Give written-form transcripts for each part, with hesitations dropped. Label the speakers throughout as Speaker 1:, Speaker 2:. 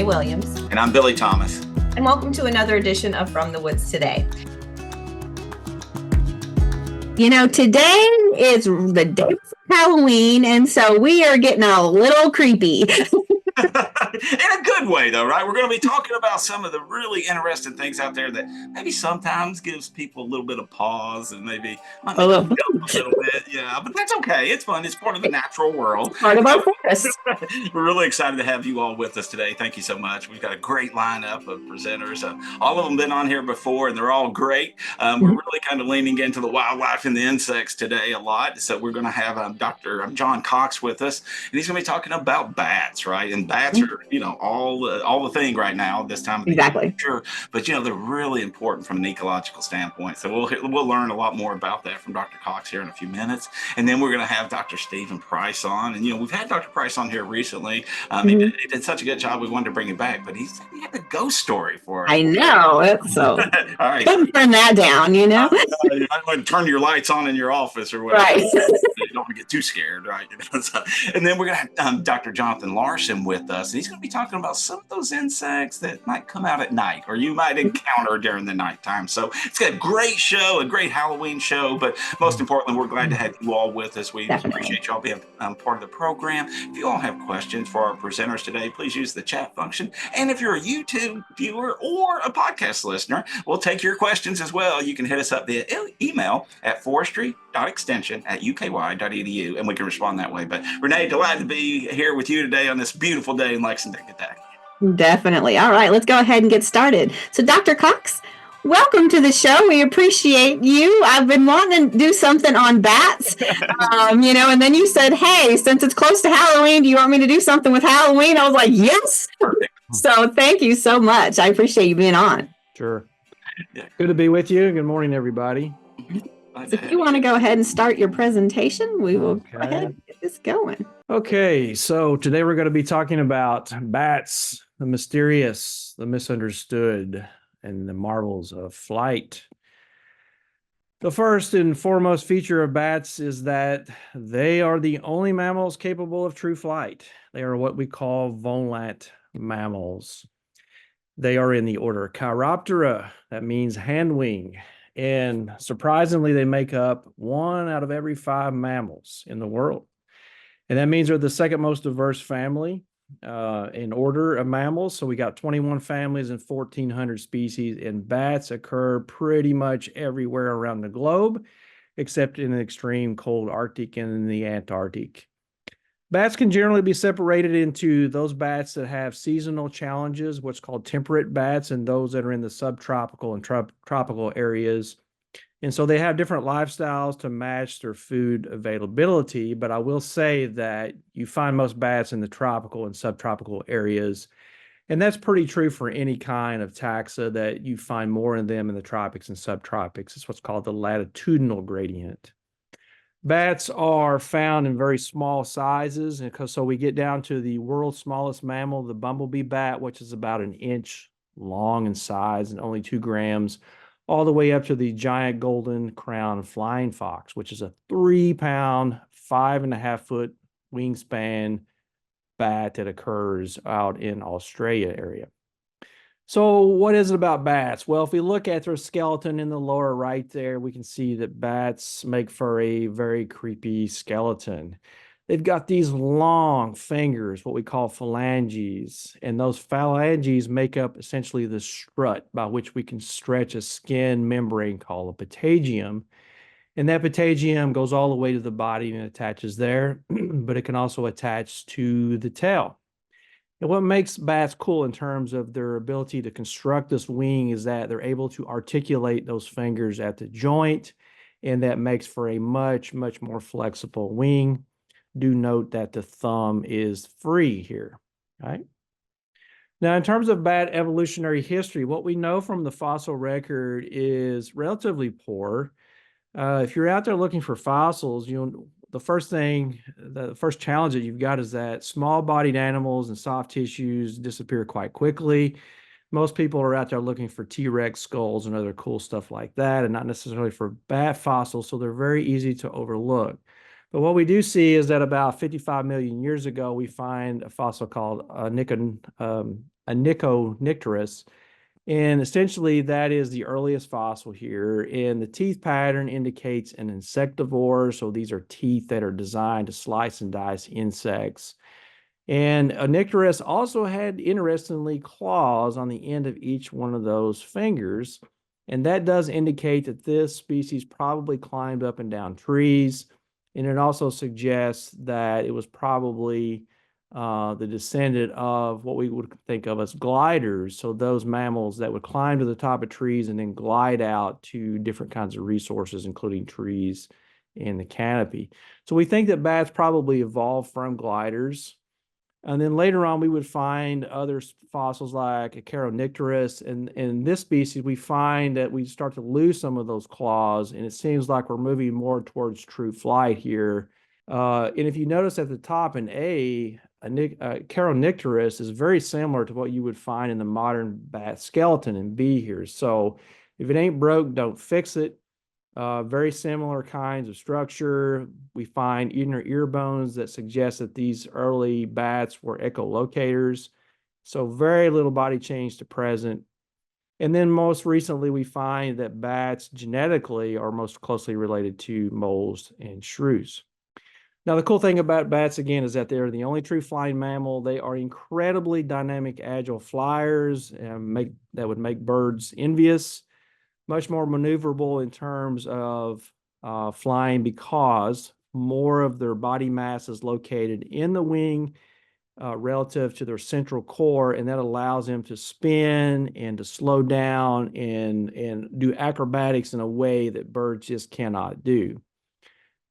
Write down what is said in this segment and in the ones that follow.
Speaker 1: Williams.
Speaker 2: And I'm Billy Thomas.
Speaker 1: And welcome to another edition of From the Woods Today. You know, today is the day before Halloween, and so we are getting a little creepy.
Speaker 2: In a good way, though, right? We're going to be talking about some of the really interesting things out there that maybe sometimes gives people a little bit of pause and maybe might make them jump a little bit. Yeah, but that's okay. It's fun. It's part of the natural world.
Speaker 1: Part of our forest.
Speaker 2: We're really excited to have you all with us today. Thank you so much. We've got a great lineup of presenters. All of them been on here before, and they're all great. We're really kind of leaning into the wildlife and the insects today a lot. So we're going to have Dr. John Cox with us, and he's going to be talking about bats, right? And bats are, all the thing right now this time of the year, sure. But they're really important from an ecological standpoint. So we'll learn a lot more about that from Dr. Cox here in a few minutes, and then we're going to have Dr. Stephen Price on. And we've had Dr. Price on here recently. He did such a good job. We wanted to bring him back, but he said he had a ghost story for us.
Speaker 1: I know. It's so.
Speaker 2: All right,
Speaker 1: don't turn that down.
Speaker 2: You might want to turn your lights on in your office or whatever.
Speaker 1: Right.
Speaker 2: You don't want to get too scared, right? And then we're going to have Dr. Jonathan Larson with us, and he's going to be talking about some of those insects that might come out at night or you might encounter during the nighttime. So it's got a great show, a great Halloween show, but most importantly, we're glad to have you all with us. We appreciate y'all being part of the program. If you all have questions for our presenters today, please use the chat function. And if you're a YouTube viewer or a podcast listener, we'll take your questions as well. You can hit us up via email at forestry.extension@uky.edu, and we can respond that way. But Renee, delighted to be here with you today on this beautiful day in Lexington, Kentucky.
Speaker 1: Definitely. All right, let's go ahead and get started. So Dr. Cox, welcome to the show. We appreciate you. I've been wanting to do something on bats, and then you said, hey, since it's close to Halloween, do you want me to do something with Halloween? I was like, yes. Perfect. So thank you so much. I appreciate you being on.
Speaker 3: Sure. Good to be with you. Good morning, everybody.
Speaker 1: So if you want to go ahead and start your presentation, we will go ahead and get this going.
Speaker 3: Okay, so today we're going to be talking about bats, the mysterious, the misunderstood, and the marvels of flight. The first and foremost feature of bats is that they are the only mammals capable of true flight. They are what we call volant mammals. They are in the order Chiroptera, that means handwing. And surprisingly, they make up 1 out of every 5 mammals in the world. And that means they're the second most diverse family in order of mammals. So we got 21 families and 1,400 species, and bats occur pretty much everywhere around the globe, except in the extreme cold Arctic and in the Antarctic. Bats can generally be separated into those bats that have seasonal challenges, what's called temperate bats, and those that are in the subtropical and tropical areas. And so they have different lifestyles to match their food availability. But I will say that you find most bats in the tropical and subtropical areas. And that's pretty true for any kind of taxa, that you find more in them in the tropics and subtropics. It's what's called the latitudinal gradient. Bats are found in very small sizes, and so we get down to the world's smallest mammal, the bumblebee bat, which is about 1 inch long in size and only 2 grams, all the way up to the giant golden crown flying fox, which is a 3-pound, 5.5-foot wingspan bat that occurs out in Australia area. So what is it about bats? Well, if we look at their skeleton in the lower right there, we can see that bats make for a very creepy skeleton. They've got these long fingers, what we call phalanges, and those phalanges make up essentially the strut by which we can stretch a skin membrane called a patagium. And that patagium goes all the way to the body and attaches there, but it can also attach to the tail. And what makes bats cool in terms of their ability to construct this wing is that they're able to articulate those fingers at the joint, and that makes for a much, much more flexible wing. Do note that the thumb is free here, right? Now, in terms of bat evolutionary history, what we know from the fossil record is relatively poor. If you're out there looking for fossils, the first challenge that you've got is that small-bodied animals and soft tissues disappear quite quickly. Most people are out there looking for T-Rex skulls and other cool stuff like that, and not necessarily for bat fossils, so they're very easy to overlook. But what we do see is that about 55 million years ago, we find a fossil called Onychodonectarus. And essentially, that is the earliest fossil here. And the teeth pattern indicates an insectivore. So these are teeth that are designed to slice and dice insects. And Onychodonectarus also had, interestingly, claws on the end of each one of those fingers. And that does indicate that this species probably climbed up and down trees. And it also suggests that it was probably the descendant of what we would think of as gliders. So those mammals that would climb to the top of trees and then glide out to different kinds of resources, including trees and the canopy. So we think that bats probably evolved from gliders. And then later on, we would find other fossils like Acheronectarus. And in this species, we find that we start to lose some of those claws, and it seems like we're moving more towards true flight here. And if you notice at the top in Acheronectarus is very similar to what you would find in the modern bat skeleton in B here. So if it ain't broke, don't fix it. Very similar kinds of structure. We find inner ear bones that suggest that these early bats were echolocators. So very little body change to present. And then most recently, we find that bats genetically are most closely related to moles and shrews. Now, the cool thing about bats, again, is that they're the only true flying mammal. They are incredibly dynamic, agile flyers and that would make birds envious. Much more maneuverable in terms of flying because more of their body mass is located in the wing relative to their central core, and that allows them to spin and to slow down and do acrobatics in a way that birds just cannot do.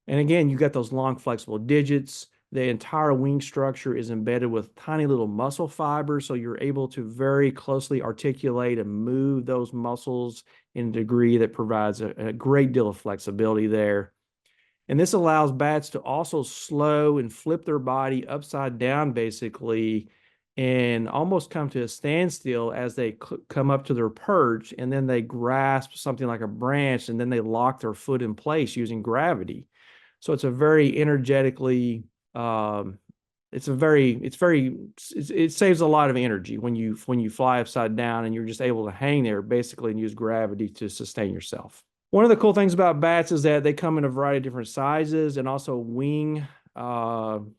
Speaker 3: And again, you've got those long flexible digits. The entire wing structure is embedded with tiny little muscle fibers, so you're able to very closely articulate and move those muscles in a degree that provides a great deal of flexibility there. And this allows bats to also slow and flip their body upside down, basically, and almost come to a standstill as they come up to their perch, and then they grasp something like a branch, and then they lock their foot in place using gravity. So it's a very energetically it saves a lot of energy when you fly upside down and you're just able to hang there basically and use gravity to sustain yourself. One of the cool things about bats is that they come in a variety of different sizes and also wing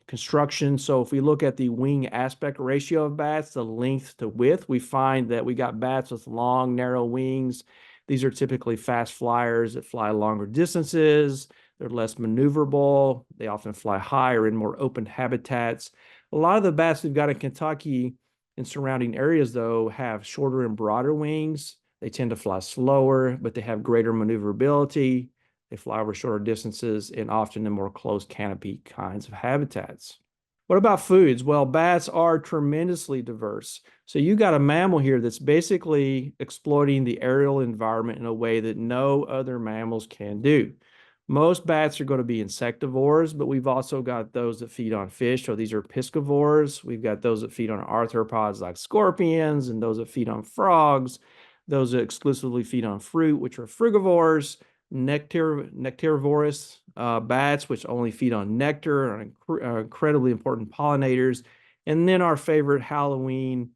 Speaker 3: construction. So if we look at the wing aspect ratio of bats, the length to width, we find that we got bats with long, narrow wings. These are typically fast flyers that fly longer distances. They're less maneuverable. They often fly higher in more open habitats. A lot of the bats we've got in Kentucky and surrounding areas, though, have shorter and broader wings. They tend to fly slower, but they have greater maneuverability. They fly over shorter distances and often in more closed canopy kinds of habitats. What about foods? Well, bats are tremendously diverse. So you got a mammal here that's basically exploiting the aerial environment in a way that no other mammals can do. Most bats are going to be insectivores, but we've also got those that feed on fish. So these are piscivores. We've got those that feed on arthropods like scorpions, and those that feed on frogs, those that exclusively feed on fruit, which are frugivores, nectarivorous bats, which only feed on nectar, are incredibly important pollinators. And then our favorite Halloween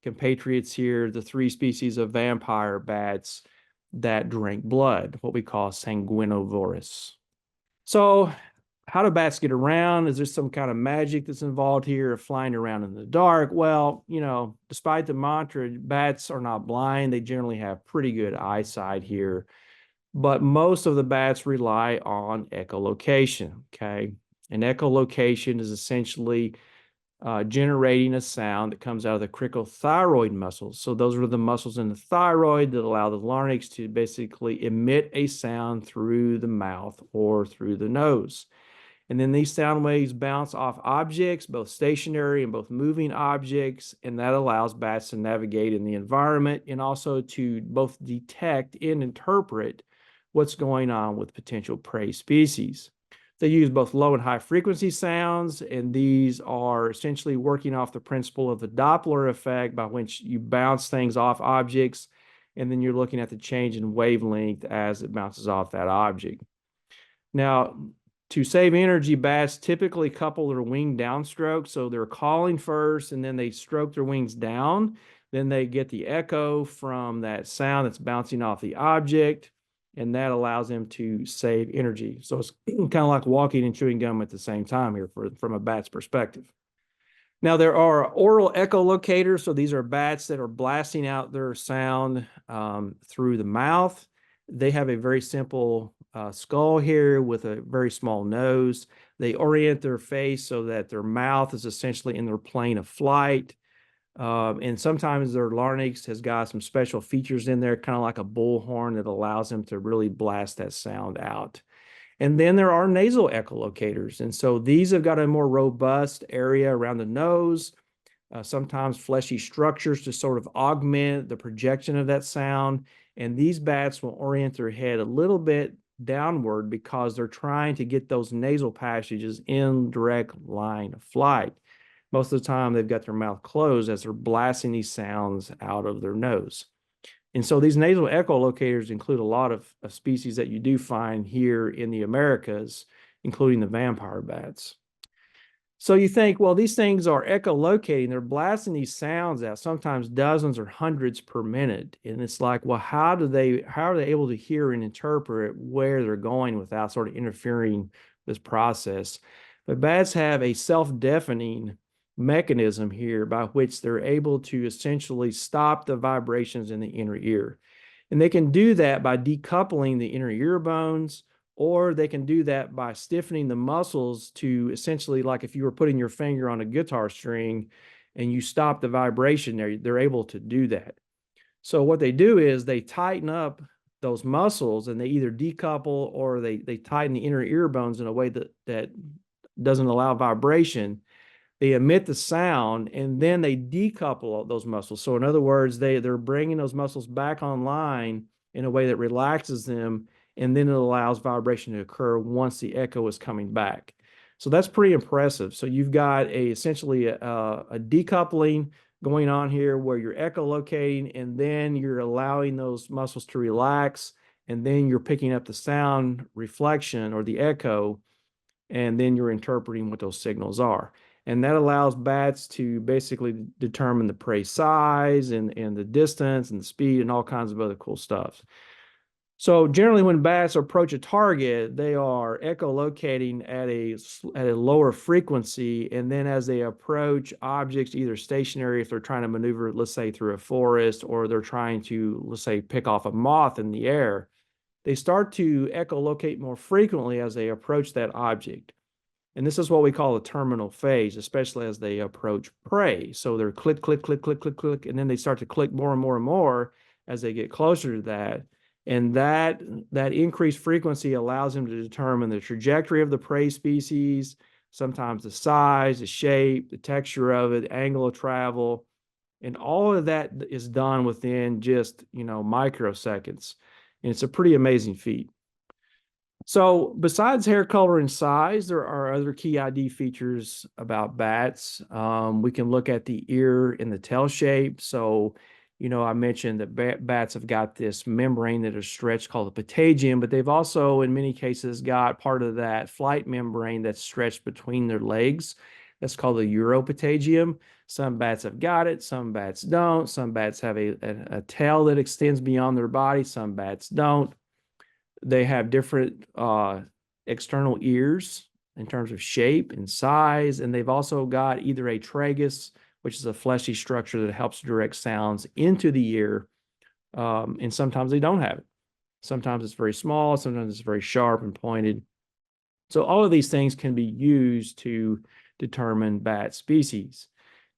Speaker 3: compatriots here, the 3 species of vampire bats that drink blood, what we call sanguinovorous. So how do bats get around? Is there some kind of magic that's involved here of flying around in the dark? Well, despite the mantra, bats are not blind. They generally have pretty good eyesight here. But most of the bats rely on echolocation, okay? And echolocation is essentially generating a sound that comes out of the cricothyroid muscles. So those are the muscles in the thyroid that allow the larynx to basically emit a sound through the mouth or through the nose. And then these sound waves bounce off objects, both stationary and both moving objects, and that allows bats to navigate in the environment and also to both detect and interpret what's going on with potential prey species. They use both low and high frequency sounds, and these are essentially working off the principle of the Doppler effect, by which you bounce things off objects, and then you're looking at the change in wavelength as it bounces off that object. Now, To save energy, bats typically couple their wing downstroke. So they're calling first and then they stroke their wings down. Then they get the echo from that sound that's bouncing off the object, and that allows them to save energy. So it's kind of like walking and chewing gum at the same time here from a bat's perspective. Now, there are oral echolocators. So these are bats that are blasting out their sound through the mouth. They have a very simple skull here with a very small nose. They orient their face so that their mouth is essentially in their plane of flight. And sometimes their larynx has got some special features in there, kind of like a bullhorn that allows them to really blast that sound out. And then there are nasal echolocators. And so these have got a more robust area around the nose, sometimes fleshy structures to sort of augment the projection of that sound. And these bats will orient their head a little bit downward because they're trying to get those nasal passages in direct line of flight. Most of the time, they've got their mouth closed as they're blasting these sounds out of their nose. And so these nasal echolocators include a lot of species that you do find here in the Americas, including the vampire bats. So you think, well, these things are echolocating, they're blasting these sounds out, sometimes dozens or hundreds per minute. And it's like, well, how are they able to hear and interpret where they're going without sort of interfering this process? But bats have a self-deafening mechanism here by which they're able to essentially stop the vibrations in the inner ear. And they can do that by decoupling the inner ear bones, or they can do that by stiffening the muscles to essentially, like if you were putting your finger on a guitar string and you stop the vibration there, they're able to do that. So what they do is they tighten up those muscles and they either decouple or they tighten the inner ear bones in a way that doesn't allow vibration. They emit the sound and then they decouple those muscles. So in other words, they're bringing those muscles back online in a way that relaxes them, and then it allows vibration to occur once the echo is coming back. So that's pretty impressive. So you've got essentially a decoupling going on here where you're echolocating and then you're allowing those muscles to relax, and then you're picking up the sound reflection or the echo, and then you're interpreting what those signals are. And that allows bats to basically determine the prey size and the distance and the speed and all kinds of other cool stuff. So generally when bats approach a target, they are echolocating at a lower frequency. And then as they approach objects, either stationary, if they're trying to maneuver, let's say through a forest, or they're trying to, let's say, pick off a moth in the air, they start to echolocate more frequently as they approach that object. And this is what we call a terminal phase, especially as they approach prey. So they're click, click, click, click, click, click, and then they start to click more and more and more as they get closer to that. And that increased frequency allows them to determine the trajectory of the prey species, sometimes the size, the shape, the texture of it, angle of travel. And all of that is done within just, microseconds. And it's a pretty amazing feat. So besides hair color and size, there are other key ID features about bats. We can look at the ear and the tail shape. So, I mentioned that bats have got this membrane that is stretched called the patagium, but they've also, in many cases, got part of that flight membrane that's stretched between their legs. That's called the uropatagium. Some bats have got it, some bats don't. Some bats have a tail that extends beyond their body, some bats don't. They have different external ears in terms of shape and size, and they've also got either a tragus, which is a fleshy structure that helps direct sounds into the ear, and sometimes they don't have it. Sometimes it's very small, sometimes it's very sharp and pointed. So all of these things can be used to determine bat species.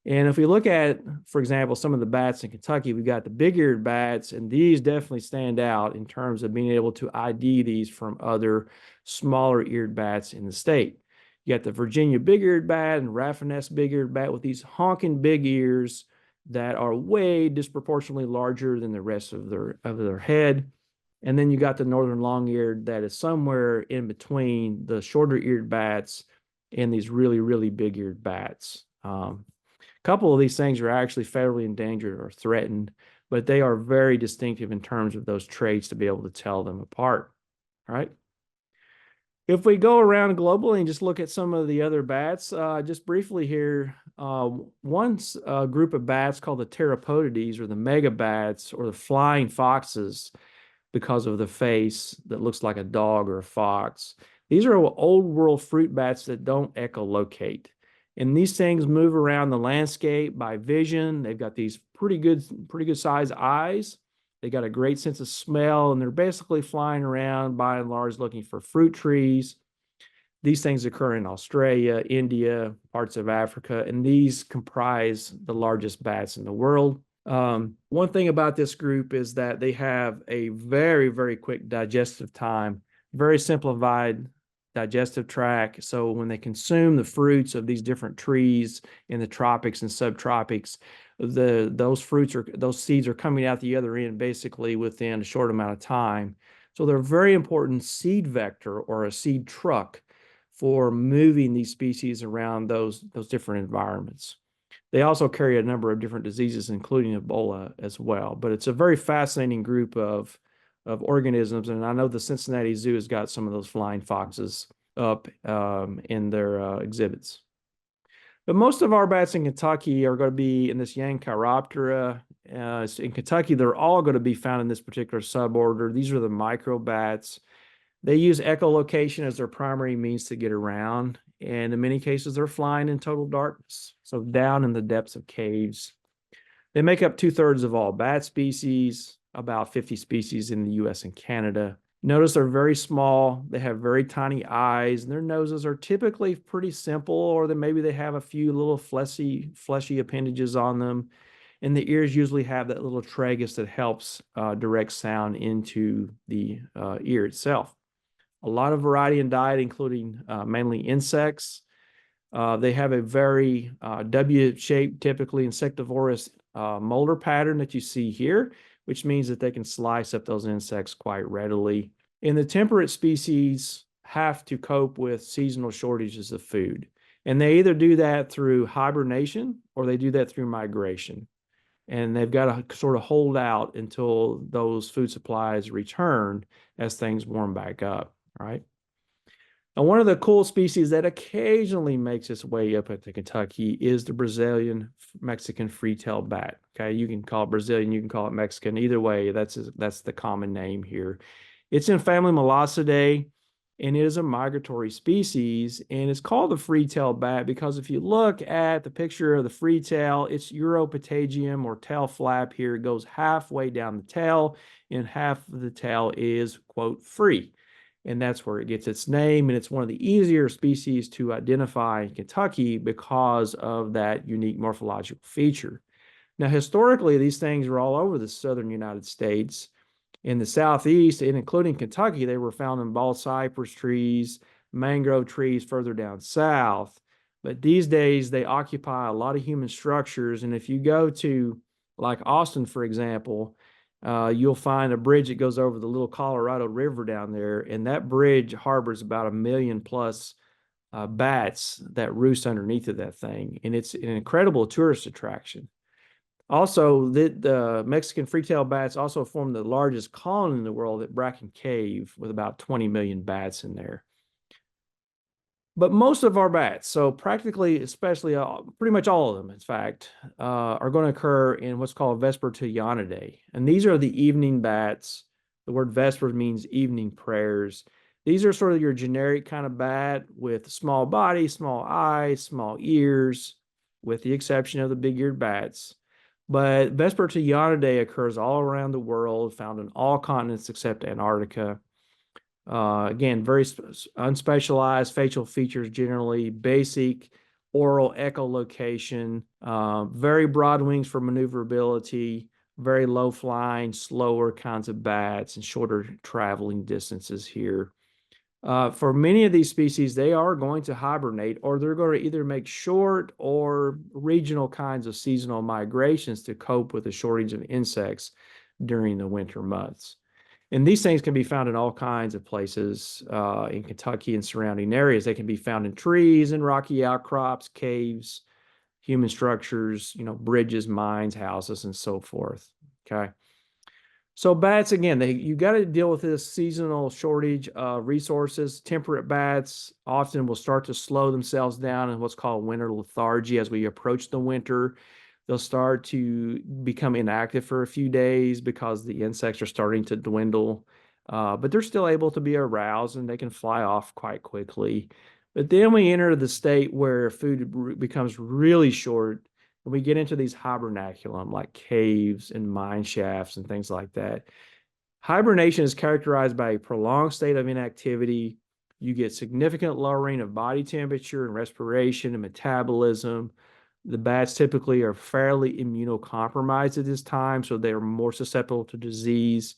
Speaker 3: And if we look at, for example, some of the bats in Kentucky, we've got the big-eared bats, and these definitely stand out in terms of being able to ID these from other smaller-eared bats in the state. You got the Virginia big-eared bat and Raffenest big-eared bat with these honking big ears that are way disproportionately larger than the rest of their head. And then you got the northern long-eared that is somewhere in between the shorter-eared bats and these really, really big-eared bats. Couple of these things are actually federally endangered or threatened, but they are very distinctive in terms of those traits to be able to tell them apart. All right. If we go around globally and just look at some of the other bats, just briefly here, one group of bats called the pteropodides or the megabats or the flying foxes because of the face that looks like a dog or a fox. These are old world fruit bats that don't echolocate. And these things move around the landscape by vision. They've got these pretty good sized eyes. They got a great sense of smell, and they're basically flying around by and large looking for fruit trees. These things occur in Australia, India, parts of Africa, and these comprise the largest bats in the world. One thing about this group is that they have a very quick digestive time, very simplified digestive tract. So when they consume the fruits of these different trees in the tropics and subtropics, those seeds are coming out the other end basically within a short amount of time. So they're a very important seed vector or a seed truck for moving these species around those different environments. They also carry a number of different diseases, including Ebola as well. But it's a very fascinating group of organisms. And I know the Cincinnati Zoo has got some of those flying foxes up in their exhibits. But most of our bats in Kentucky are going to be in this Yanchiroptera. In Kentucky, they're all going to be found in this particular suborder. These are the microbats. They use echolocation as their primary means to get around. And in many cases, they're flying in total darkness, so down in the depths of caves. They make up 2/3 of all bat species, about 50 species in the US and Canada. Notice they're very small. They have very tiny eyes, and their noses are typically pretty simple, or maybe they have a few little fleshy appendages on them. And the ears usually have that little tragus that helps direct sound into the ear itself. A lot of variety in diet, including mainly insects. They have a very W-shaped, typically insectivorous molder pattern that you see here, which means that they can slice up those insects quite readily. And the temperate species have to cope with seasonal shortages of food. And they either do that through hibernation or they do that through migration. And they've got to sort of hold out until those food supplies return as things warm back up. Right. Now, one of the cool species that occasionally makes its way up into Kentucky is the Brazilian Mexican free-tailed bat. Okay, you can call it Brazilian, you can call it Mexican. Either way, that's the common name here. It's in family Molossidea, and it is a migratory species, and it's called the free-tailed bat because if you look at the picture of the free tail, its uropatagium or tail flap here goes halfway down the tail, and half of the tail is, quote, free. And that's where it gets its name. And it's one of the easier species to identify in Kentucky because of that unique morphological feature. Now, historically, these things were all over the southern United States. In the southeast, and including Kentucky, they were found in bald cypress trees, mangrove trees further down south. But these days, they occupy a lot of human structures. And if you go to like Austin, for example, you'll find a bridge that goes over the little Colorado River down there, and that bridge harbors about 1 million plus bats that roost underneath of that thing, and it's an incredible tourist attraction. Also, the Mexican free-tailed bats also form the largest colony in the world at Bracken Cave with about 20 million bats in there. But most of our bats, so practically, especially pretty much all of them, in fact, are going to occur in what's called Vespertilionidae. And these are the evening bats. The word vesper means evening prayers. These are sort of your generic kind of bat with small body, small eyes, small ears, with the exception of the big-eared bats. But Vespertilionidae occurs all around the world, found in all continents except Antarctica. Again, very unspecialized facial features, generally basic oral echolocation, very broad wings for maneuverability, very low flying, slower kinds of bats, and shorter traveling distances here. For many of these species, they are going to hibernate, or they're going to either make short or regional kinds of seasonal migrations to cope with the shortage of insects during the winter months. And these things can be found in all kinds of places in Kentucky and surrounding areas. They can be found in trees and rocky outcrops, caves, human structures, bridges, mines, houses, and so forth. Okay. So bats, again, you got to deal with this seasonal shortage of resources. Temperate bats often will start to slow themselves down in what's called winter lethargy. As we approach the winter, they'll start to become inactive for a few days because the insects are starting to dwindle. But they're still able to be aroused and they can fly off quite quickly. But then we enter the state where food becomes really short and we get into these hibernaculum like caves and mine shafts and things like that. Hibernation is characterized by a prolonged state of inactivity. You get significant lowering of body temperature and respiration and metabolism. The bats typically are fairly immunocompromised at this time, so they're more susceptible to disease.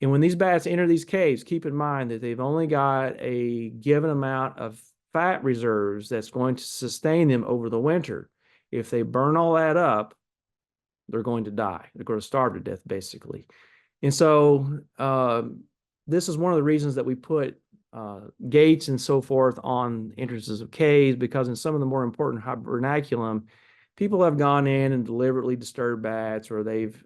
Speaker 3: And when these bats enter these caves, keep in mind that they've only got a given amount of fat reserves that's going to sustain them over the winter. If they burn all that up, they're going to die. They're going to starve to death, basically. And so this is one of the reasons that we put gates and so forth on entrances of caves, because in some of the more important hibernaculum, people have gone in and deliberately disturbed bats, or they've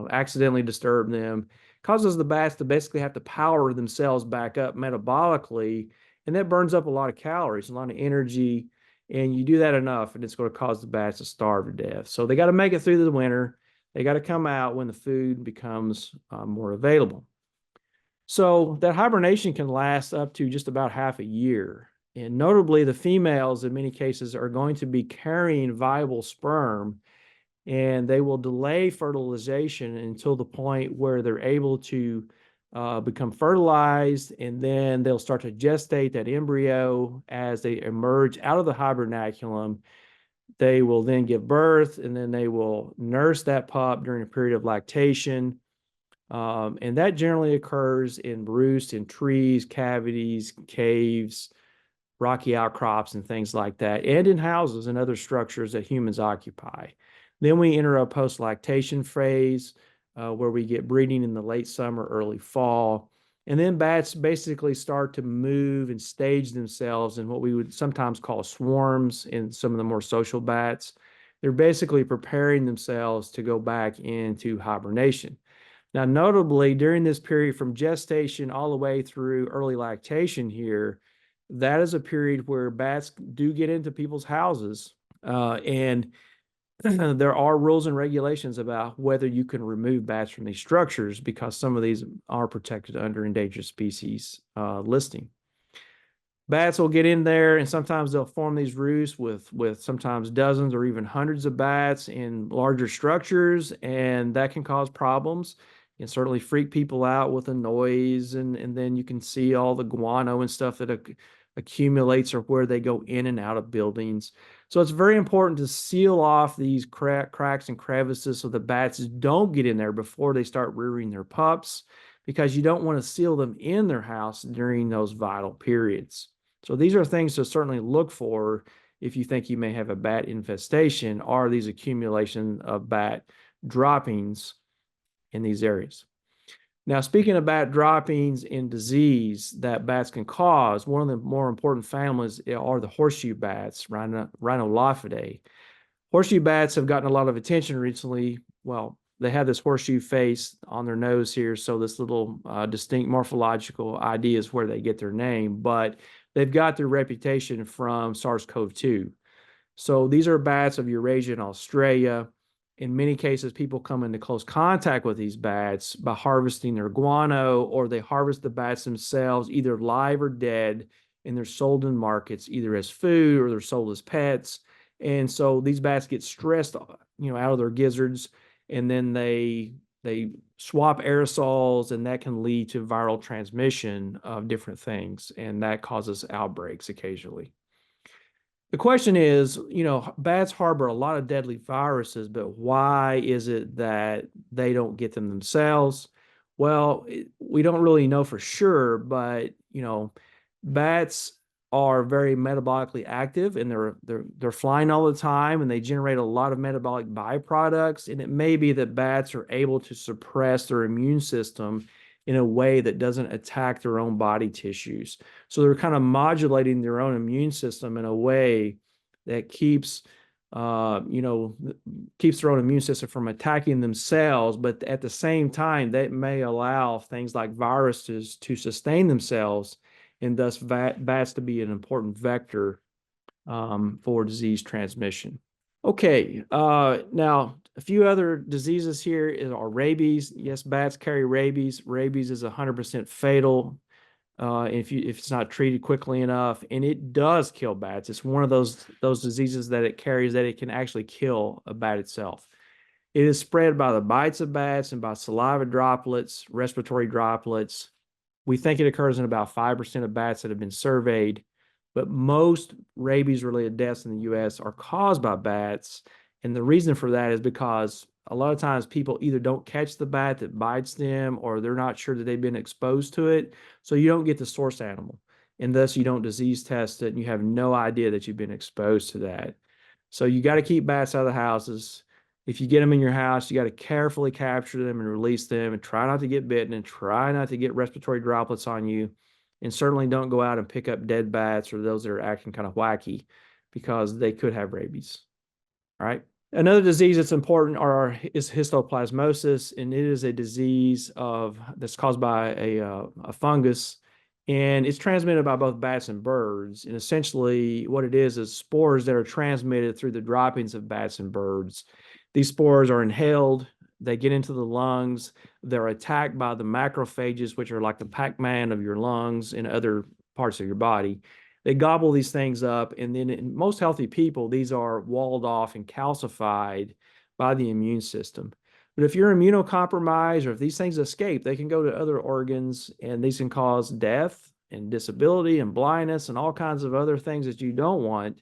Speaker 3: accidentally disturbed them. Causes the bats to basically have to power themselves back up metabolically, and that burns up a lot of calories, a lot of energy. And you do that enough, and it's going to cause the bats to starve to death. So they got to make it through the winter. They got to come out when the food becomes more available. So that hibernation can last up to just about half a year. And notably, the females in many cases are going to be carrying viable sperm, and they will delay fertilization until the point where they're able to become fertilized, and then they'll start to gestate that embryo as they emerge out of the hibernaculum. They will then give birth, and then they will nurse that pup during a period of lactation. And that generally occurs in roosts in trees, cavities, caves, rocky outcrops, and things like that, and in houses and other structures that humans occupy. Then we enter a post-lactation phase where we get breeding in the late summer, early fall. And then bats basically start to move and stage themselves in what we would sometimes call swarms in some of the more social bats. They're basically preparing themselves to go back into hibernation. Now, notably, during this period from gestation all the way through early lactation here, that is a period where bats do get into people's houses. And there are rules and regulations about whether you can remove bats from these structures, because some of these are protected under endangered species listing. Bats will get in there, and sometimes they'll form these roosts with sometimes dozens or even hundreds of bats in larger structures, and that can cause problems. It can certainly freak people out with the noise, and then you can see all the guano and stuff that accumulates, or where they go in and out of buildings. So it's very important to seal off these cracks and crevices so the bats don't get in there before they start rearing their pups, because you don't want to seal them in their house during those vital periods. So these are things to certainly look for if you think you may have a bat infestation, or these accumulation of bat droppings in these areas. Now, speaking of bat droppings and disease that bats can cause, one of the more important families are the horseshoe bats, Rhinolophidae. Horseshoe bats have gotten a lot of attention recently. Well, they have this horseshoe face on their nose here, so this little distinct morphological idea is where they get their name, but they've got their reputation from SARS-CoV-2. So these are bats of Eurasia and Australia. In many cases, people come into close contact with these bats by harvesting their guano, or they harvest the bats themselves, either live or dead, and they're sold in markets either as food or they're sold as pets. And so these bats get stressed, out of their gizzards, and then they swap aerosols, and that can lead to viral transmission of different things, and that causes outbreaks occasionally. The question is, bats harbor a lot of deadly viruses, but why is it that they don't get them themselves? Well, we don't really know for sure, but bats are very metabolically active, and they're flying all the time, and they generate a lot of metabolic byproducts. And it may be that bats are able to suppress their immune system in a way that doesn't attack their own body tissues. So they're kind of modulating their own immune system in a way that keeps keeps their own immune system from attacking themselves. But at the same time, that may allow things like viruses to sustain themselves, and thus bats to be an important vector for disease transmission. Okay, now a few other diseases here are rabies. Yes, bats carry rabies. Rabies is 100% fatal if it's not treated quickly enough, and it does kill bats. It's one of those diseases that it carries that it can actually kill a bat itself. It is spread by the bites of bats and by saliva droplets, respiratory droplets. We think it occurs in about 5% of bats that have been surveyed, but most rabies-related deaths in the U.S. are caused by bats. And the reason for that is because a lot of times people either don't catch the bat that bites them, or they're not sure that they've been exposed to it. So you don't get the source animal, and thus you don't disease test it, and you have no idea that you've been exposed to that. So you got to keep bats out of the houses. If you get them in your house, you got to carefully capture them and release them, and try not to get bitten, and try not to get respiratory droplets on you. And certainly don't go out and pick up dead bats or those that are acting kind of wacky, because they could have rabies. All right. Another disease that's important is histoplasmosis, and it is a disease that's caused by a fungus, and it's transmitted by both bats and birds. And essentially, what it is spores that are transmitted through the droppings of bats and birds. These spores are inhaled, they get into the lungs, they're attacked by the macrophages, which are like the Pac-Man of your lungs and other parts of your body. They gobble these things up, and then in most healthy people, these are walled off and calcified by the immune system. But if you're immunocompromised, or if these things escape, they can go to other organs, and these can cause death and disability and blindness and all kinds of other things that you don't want.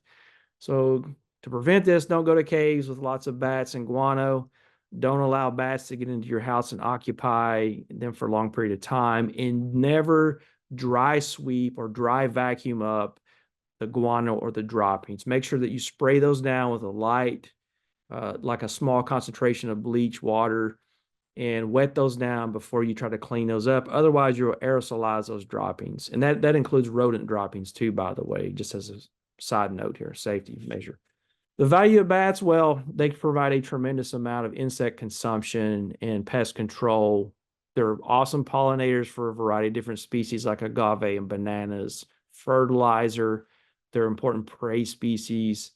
Speaker 3: So to prevent this, don't go to caves with lots of bats and guano. Don't allow bats to get into your house and occupy them for a long period of time, and never dry sweep or dry vacuum up the guano or the droppings. Make sure that you spray those down with a light, like a small concentration of bleach water, and wet those down before you try to clean those up. Otherwise, you'll aerosolize those droppings. And that includes rodent droppings too, by the way, just as a side note here, safety measure. The value of bats, well, they provide a tremendous amount of insect consumption and pest control. They're awesome pollinators for a variety of different species like agave and bananas, fertilizer. They're important prey species.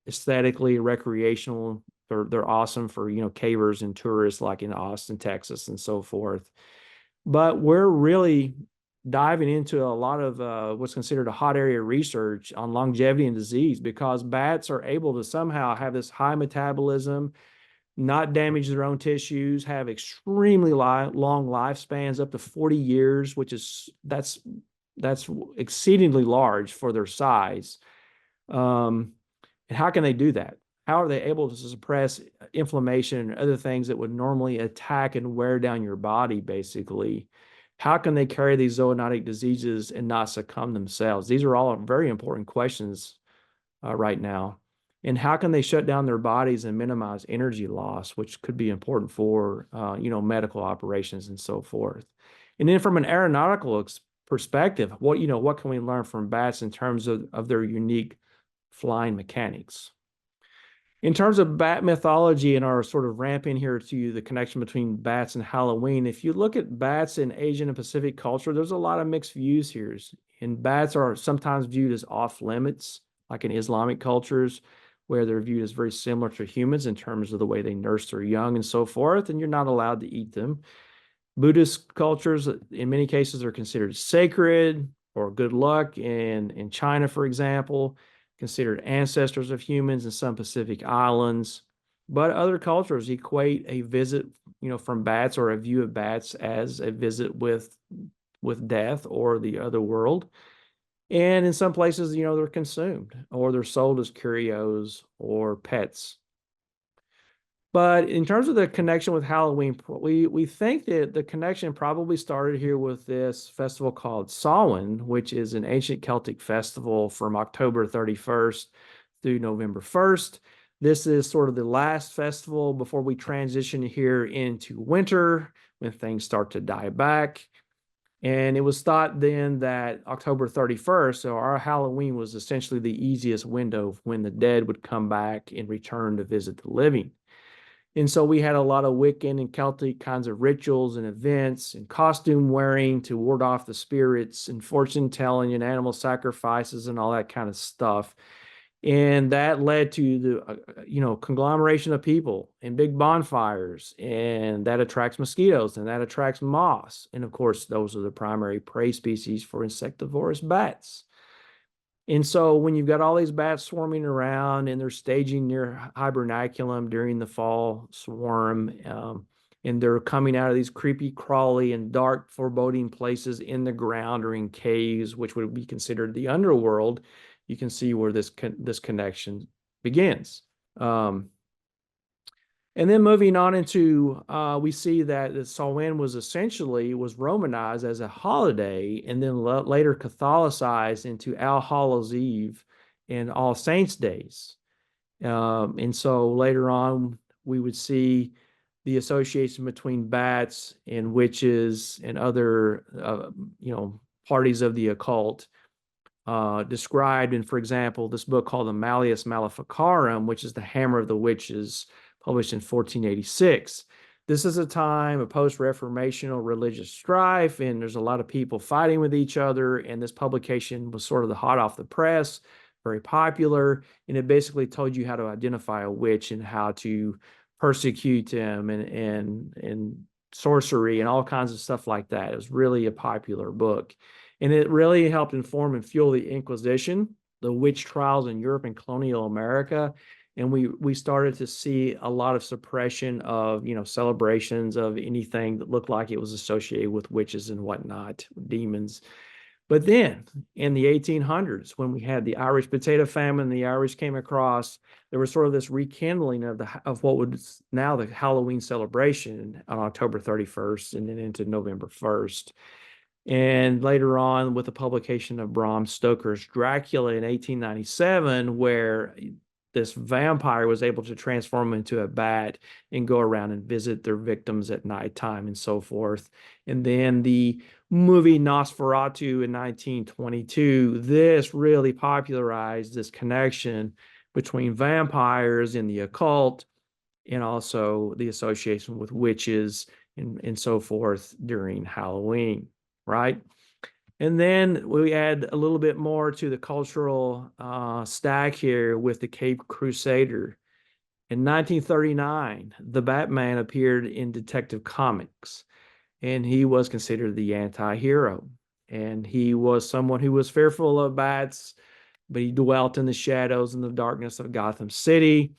Speaker 3: Aesthetically, recreational, they're awesome for, cavers and tourists like in Austin, Texas, and so forth. But we're really diving into a lot of what's considered a hot area research on longevity and disease, because bats are able to somehow have this high metabolism, not damage their own tissues, have extremely long lifespans, up to 40 years, which is that's exceedingly large for their size. And how can they do that? How are they able to suppress inflammation and other things that would normally attack and wear down your body, basically? How can they carry these zoonotic diseases and not succumb themselves? These are all very important questions right now. And how can they shut down their bodies and minimize energy loss, which could be important for, medical operations and so forth. And then from an aeronautical perspective, what can we learn from bats in terms of their unique flying mechanics? In terms of bat mythology and our sort of ramping here to the connection between bats and Halloween, if you look at bats in Asian and Pacific culture, there's a lot of mixed views here. And bats are sometimes viewed as off limits, like in Islamic cultures, where they're viewed as very similar to humans in terms of the way they nurse their young and so forth, and you're not allowed to eat them. Buddhist cultures, in many cases, are considered sacred or good luck. In China, for example, considered ancestors of humans in some Pacific islands. But other cultures equate a visit, from bats, or a view of bats, as a visit with death or the other world. And in some places, they're consumed, or they're sold as curios or pets. But in terms of the connection with Halloween, we think that the connection probably started here with this festival called Samhain, which is an ancient Celtic festival from October 31st through November 1st. This is sort of the last festival before we transition here into winter, when things start to die back. And it was thought then that October 31st, so our Halloween, was essentially the easiest window when the dead would come back and return to visit the living. And so we had a lot of Wiccan and Celtic kinds of rituals and events and costume wearing to ward off the spirits and fortune telling and animal sacrifices and all that kind of stuff. And that led to the conglomeration of people and big bonfires, and that attracts mosquitoes and that attracts moths. And of course, those are the primary prey species for insectivorous bats. And so when you've got all these bats swarming around and they're staging near hibernaculum during the fall swarm, and they're coming out of these creepy, crawly, and dark, foreboding places in the ground or in caves, which would be considered the underworld, you can see where this connection begins. And then moving on into, we see that the Samhain was Romanized as a holiday, and then later Catholicized into All Hallows Eve and All Saints Days. And so later on, we would see the association between bats and witches and other, parties of the occult described in, for example, this book called the Malleus Maleficarum, which is the Hammer of the Witches, published in 1486. This is a time of post-Reformational religious strife, and there's a lot of people fighting with each other, and this publication was sort of the hot off the press, very popular, and it basically told you how to identify a witch and how to persecute them and sorcery and all kinds of stuff like that. It was really a popular book. And it really helped inform and fuel the Inquisition, the witch trials in Europe and colonial America. And we started to see a lot of suppression of, celebrations of anything that looked like it was associated with witches and whatnot, demons. But then in the 1800s, when we had the Irish potato famine, the Irish came across, there was sort of this rekindling of what was now the Halloween celebration on October 31st and then into November 1st. And later on, with the publication of Bram Stoker's Dracula in 1897, where this vampire was able to transform into a bat and go around and visit their victims at nighttime and so forth. And then the movie Nosferatu in 1922, this really popularized this connection between vampires and the occult, and also the association with witches and so forth during Halloween, right? And then we add a little bit more to the cultural stack here with the Cape Crusader. In 1939, the Batman appeared in Detective Comics, and he was considered the anti-hero. And he was someone who was fearful of bats, but he dwelt in the shadows and the darkness of Gotham City.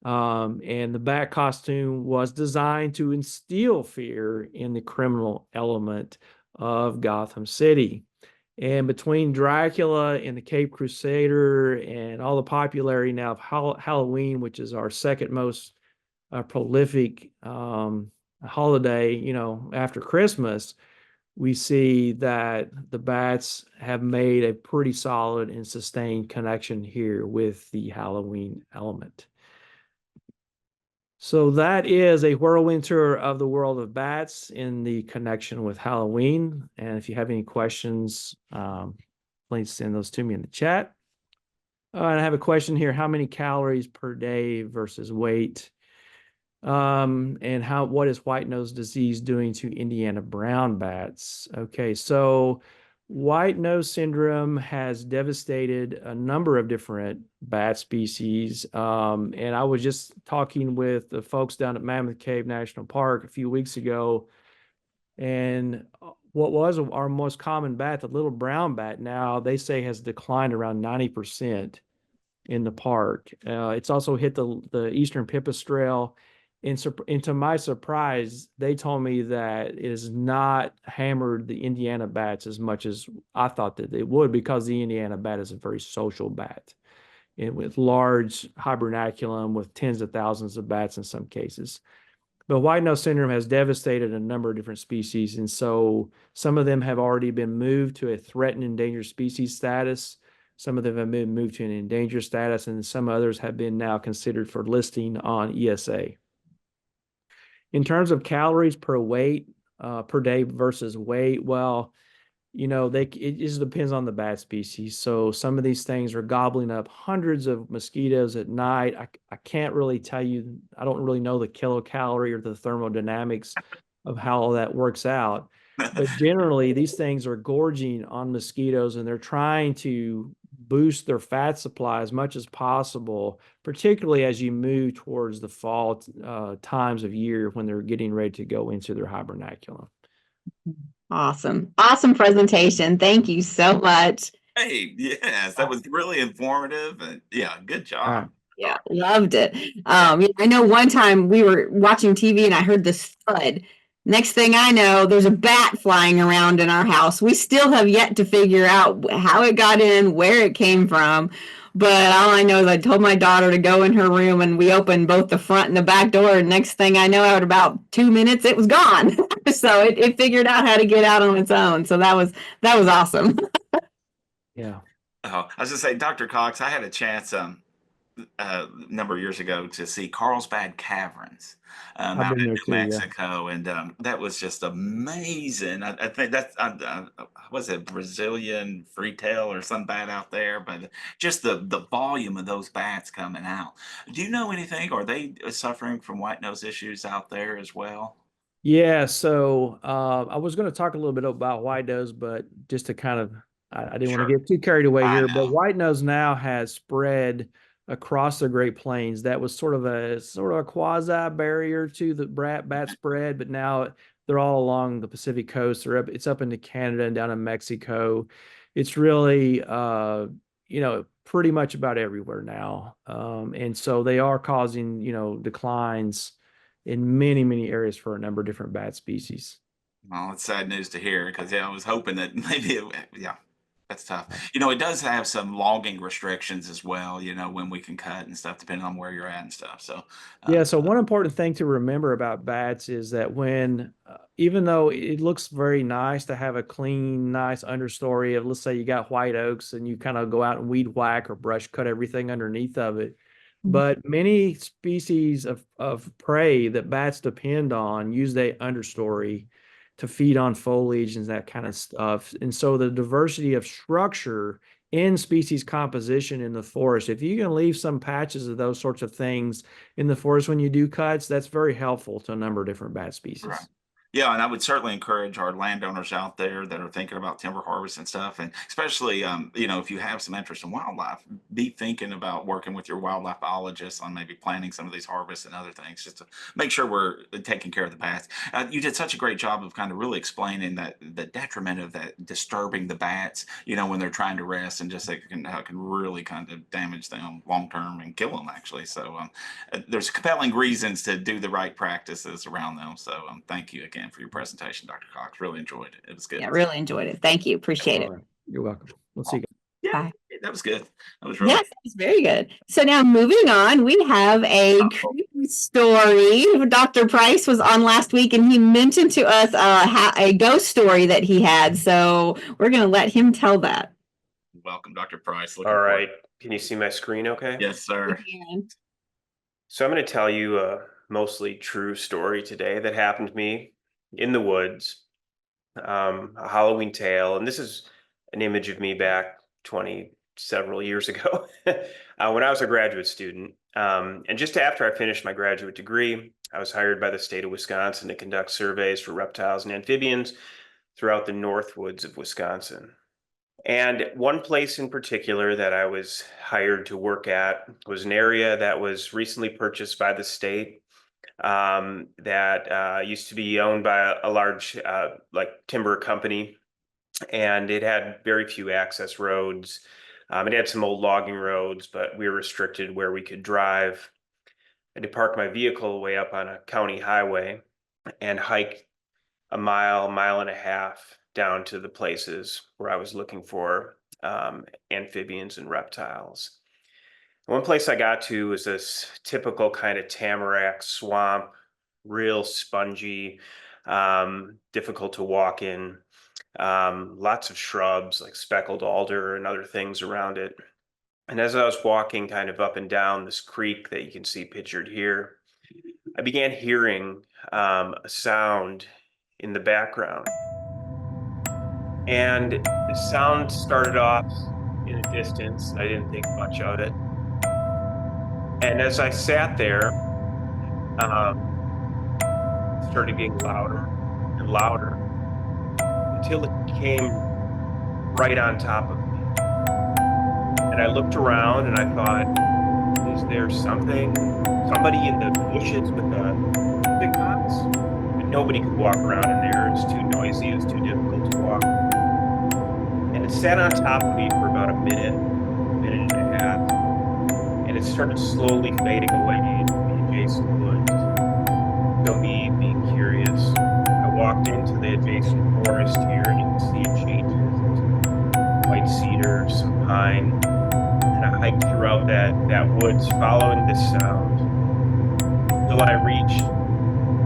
Speaker 3: And the bat costume was designed to instill fear in the criminal element of Gotham City. And between Dracula and the Cape Crusader and all the popularity now of Halloween, which is our second most prolific holiday, after Christmas, we see that the bats have made a pretty solid and sustained connection here with the Halloween element. So that is a whirlwind tour of the world of bats in the connection with Halloween. And if you have any questions, please send those to me in the chat. And I have a question here. How many calories per day versus weight? And what is white nose disease doing to Indiana brown bats? Okay, so white nose syndrome has devastated a number of different bat species. And I was just talking with the folks down at Mammoth Cave National Park a few weeks ago. And what was our most common bat, the little brown bat, now they say has declined around 90% in the park. It's also hit the eastern pipistrelle. And to my surprise, they told me that it has not hammered the Indiana bats as much as I thought that it would, because the Indiana bat is a very social bat, and with large hibernaculum with tens of thousands of bats in some cases. But white nose syndrome has devastated a number of different species, and so some of them have already been moved to a threatened endangered species status. Some of them have been moved to an endangered status, and some others have been now considered for listing on ESA. In terms of calories per day versus weight, well, it just depends on the bat species. So some of these things are gobbling up hundreds of mosquitoes at night. I can't really tell you, I don't really know the kilocalorie or the thermodynamics of how all that works out. But generally, these things are gorging on mosquitoes and they're trying to boost their fat supply as much as possible, particularly as you move towards the fall times of year when they're getting ready to go into their hibernaculum.
Speaker 1: Awesome. Awesome presentation. Thank you so much.
Speaker 2: Hey, yes, that was really informative. And yeah, good job.
Speaker 1: Yeah, loved it. I know one time we were watching TV and I heard this thud. Next thing I know, there's a bat flying around in our house. We still have yet to figure out how it got in, where it came from. But all I know is I told my daughter to go in her room and we opened both the front and the back door. And next thing I know, at about 2 minutes, it was gone. So it figured out how to get out on its own. So that was awesome.
Speaker 3: Yeah.
Speaker 2: Oh, I was gonna say, Dr. Cox, I had a chance a number of years ago to see Carlsbad Caverns
Speaker 3: I've
Speaker 2: out
Speaker 3: been
Speaker 2: in
Speaker 3: there
Speaker 2: New
Speaker 3: too. Yeah.
Speaker 2: Mexico, and that was just amazing. I think that's was it Brazilian freetail or some bat out there, but just the volume of those bats coming out. Do you know anything? Are they suffering from white nose issues out there as well?
Speaker 3: Yeah, so I was going to talk a little bit about white nose, but just to kind of, I didn't want to
Speaker 2: Sure,
Speaker 3: get too carried away
Speaker 2: I
Speaker 3: here. But
Speaker 2: know.
Speaker 3: white nose now has spread across the Great Plains. That was sort of a quasi barrier to the bat spread, but now they're all along the Pacific coast. It's up into Canada and down in Mexico. It's really pretty much about everywhere now, and so they are causing declines in many, many areas for a number of different bat species.
Speaker 2: Well, it's sad news to hear because yeah, I was hoping that maybe yeah, that's tough. It does have some logging restrictions as well. When we can cut and stuff, depending on where you're at and stuff. So,
Speaker 3: Yeah,
Speaker 2: um,
Speaker 3: so one important thing to remember about bats is that even though it looks very nice to have a clean, nice understory of, let's say you got white oaks and you kind of go out and weed whack or brush cut everything underneath of it, but many species of prey that bats depend on use the understory to feed on foliage and that kind of stuff. And so the diversity of structure in species composition in the forest, if you can leave some patches of those sorts of things in the forest when you do cuts, that's very helpful to a number of different bat
Speaker 2: right.
Speaker 3: species.
Speaker 2: Yeah, and I would certainly encourage our landowners out there that are thinking about timber harvest and stuff, and especially, if you have some interest in wildlife, be thinking about working with your wildlife biologist on maybe planning some of these harvests and other things, just to make sure we're taking care of the bats. You did such a great job of kind of really explaining that the detriment of that disturbing the bats, when they're trying to rest, and just how it can really kind of damage them long term and kill them actually. So there's compelling reasons to do the right practices around them. So thank you again for your presentation, Dr. Cox. Really enjoyed it. It was good.
Speaker 1: Yeah, really enjoyed it. Thank you. Appreciate
Speaker 3: All
Speaker 1: it.
Speaker 3: right. You're welcome. Let's see.
Speaker 2: Yeah,
Speaker 1: Bye.
Speaker 2: that was good. That was really
Speaker 1: Yes, it's very good. So now moving on, we have a creepy story. Dr. Price was on last week and he mentioned to us a ghost story that he had. So we're going to let him tell that.
Speaker 2: welcome, Dr. Price.
Speaker 4: All
Speaker 2: Looking forward.
Speaker 4: right. Can you see my screen okay?
Speaker 2: Yes, sir.
Speaker 4: So I'm going to tell you a mostly true story today that happened to me in the woods, a Halloween tale. And this is an image of me back 20 several years ago when I was a graduate student. And just after I finished my graduate degree, I was hired by the state of Wisconsin to conduct surveys for reptiles and amphibians throughout the north woods of Wisconsin. And one place in particular that I was hired to work at was an area that was recently purchased by the state, that used to be owned by a large timber company, and it had very few access roads. It had some old logging roads, but we were restricted where we could drive. I had to park my vehicle way up on a county highway and hike a mile and a half down to the places where I was looking for amphibians and reptiles. One place I got to was this typical kind of tamarack swamp, real spongy, difficult to walk in, lots of shrubs like speckled alder and other things around it. And as I was walking kind of up and down this creek that you can see pictured here, I began hearing a sound in the background. And the sound started off in a distance. I didn't think much of it. And as I sat there, it started getting louder and louder until it came right on top of me. And I looked around and I thought, is there somebody in the bushes with a music box? And nobody could walk around in there. It's too noisy. It's too difficult to walk. And it sat on top of me for about a minute and a half. And it started slowly fading away into the adjacent woods. So me being curious, I walked into the adjacent forest here, and you can see it changes into white cedar, some pine, and I hiked throughout that woods, following this sound until I reached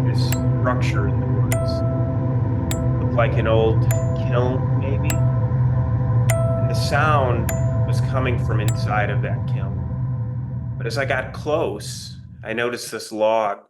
Speaker 4: this structure in the woods. Looked like an old kiln, maybe. And the sound was coming from inside of that kiln. But as I got close, I noticed this log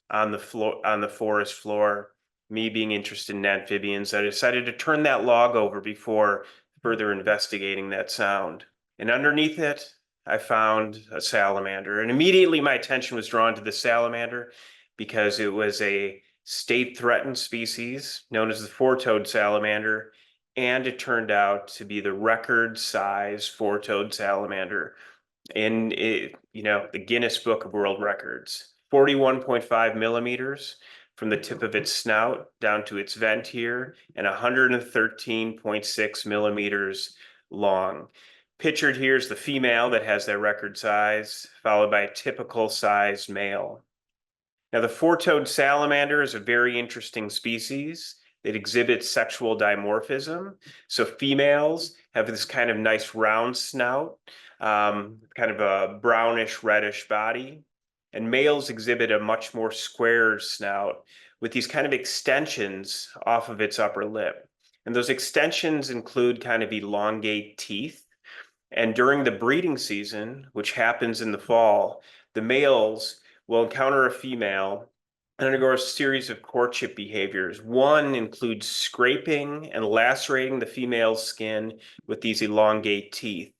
Speaker 4: on the floor, on the forest floor. Me being interested in amphibians, I decided to turn that log over before further investigating that sound. And underneath it, I found a salamander. And immediately my attention was drawn to the salamander because it was a state-threatened species known as the four-toed salamander. And it turned out to be the record size four-toed salamander in the Guinness Book of World Records. 41.5 millimeters from the tip of its snout down to its vent here, and 113.6 millimeters long. Pictured here is the female that has that record size, followed by a typical sized male. Now, the four-toed salamander is a very interesting species. It exhibits sexual dimorphism. So females have this kind of nice round snout, kind of a brownish reddish body, and males exhibit a much more square snout with these kind of extensions off of its upper lip. And those extensions include kind of elongate teeth. And during the breeding season, which happens in the fall, the males will encounter a female and undergo a series of courtship behaviors. One includes scraping and lacerating the female's skin with these elongate teeth.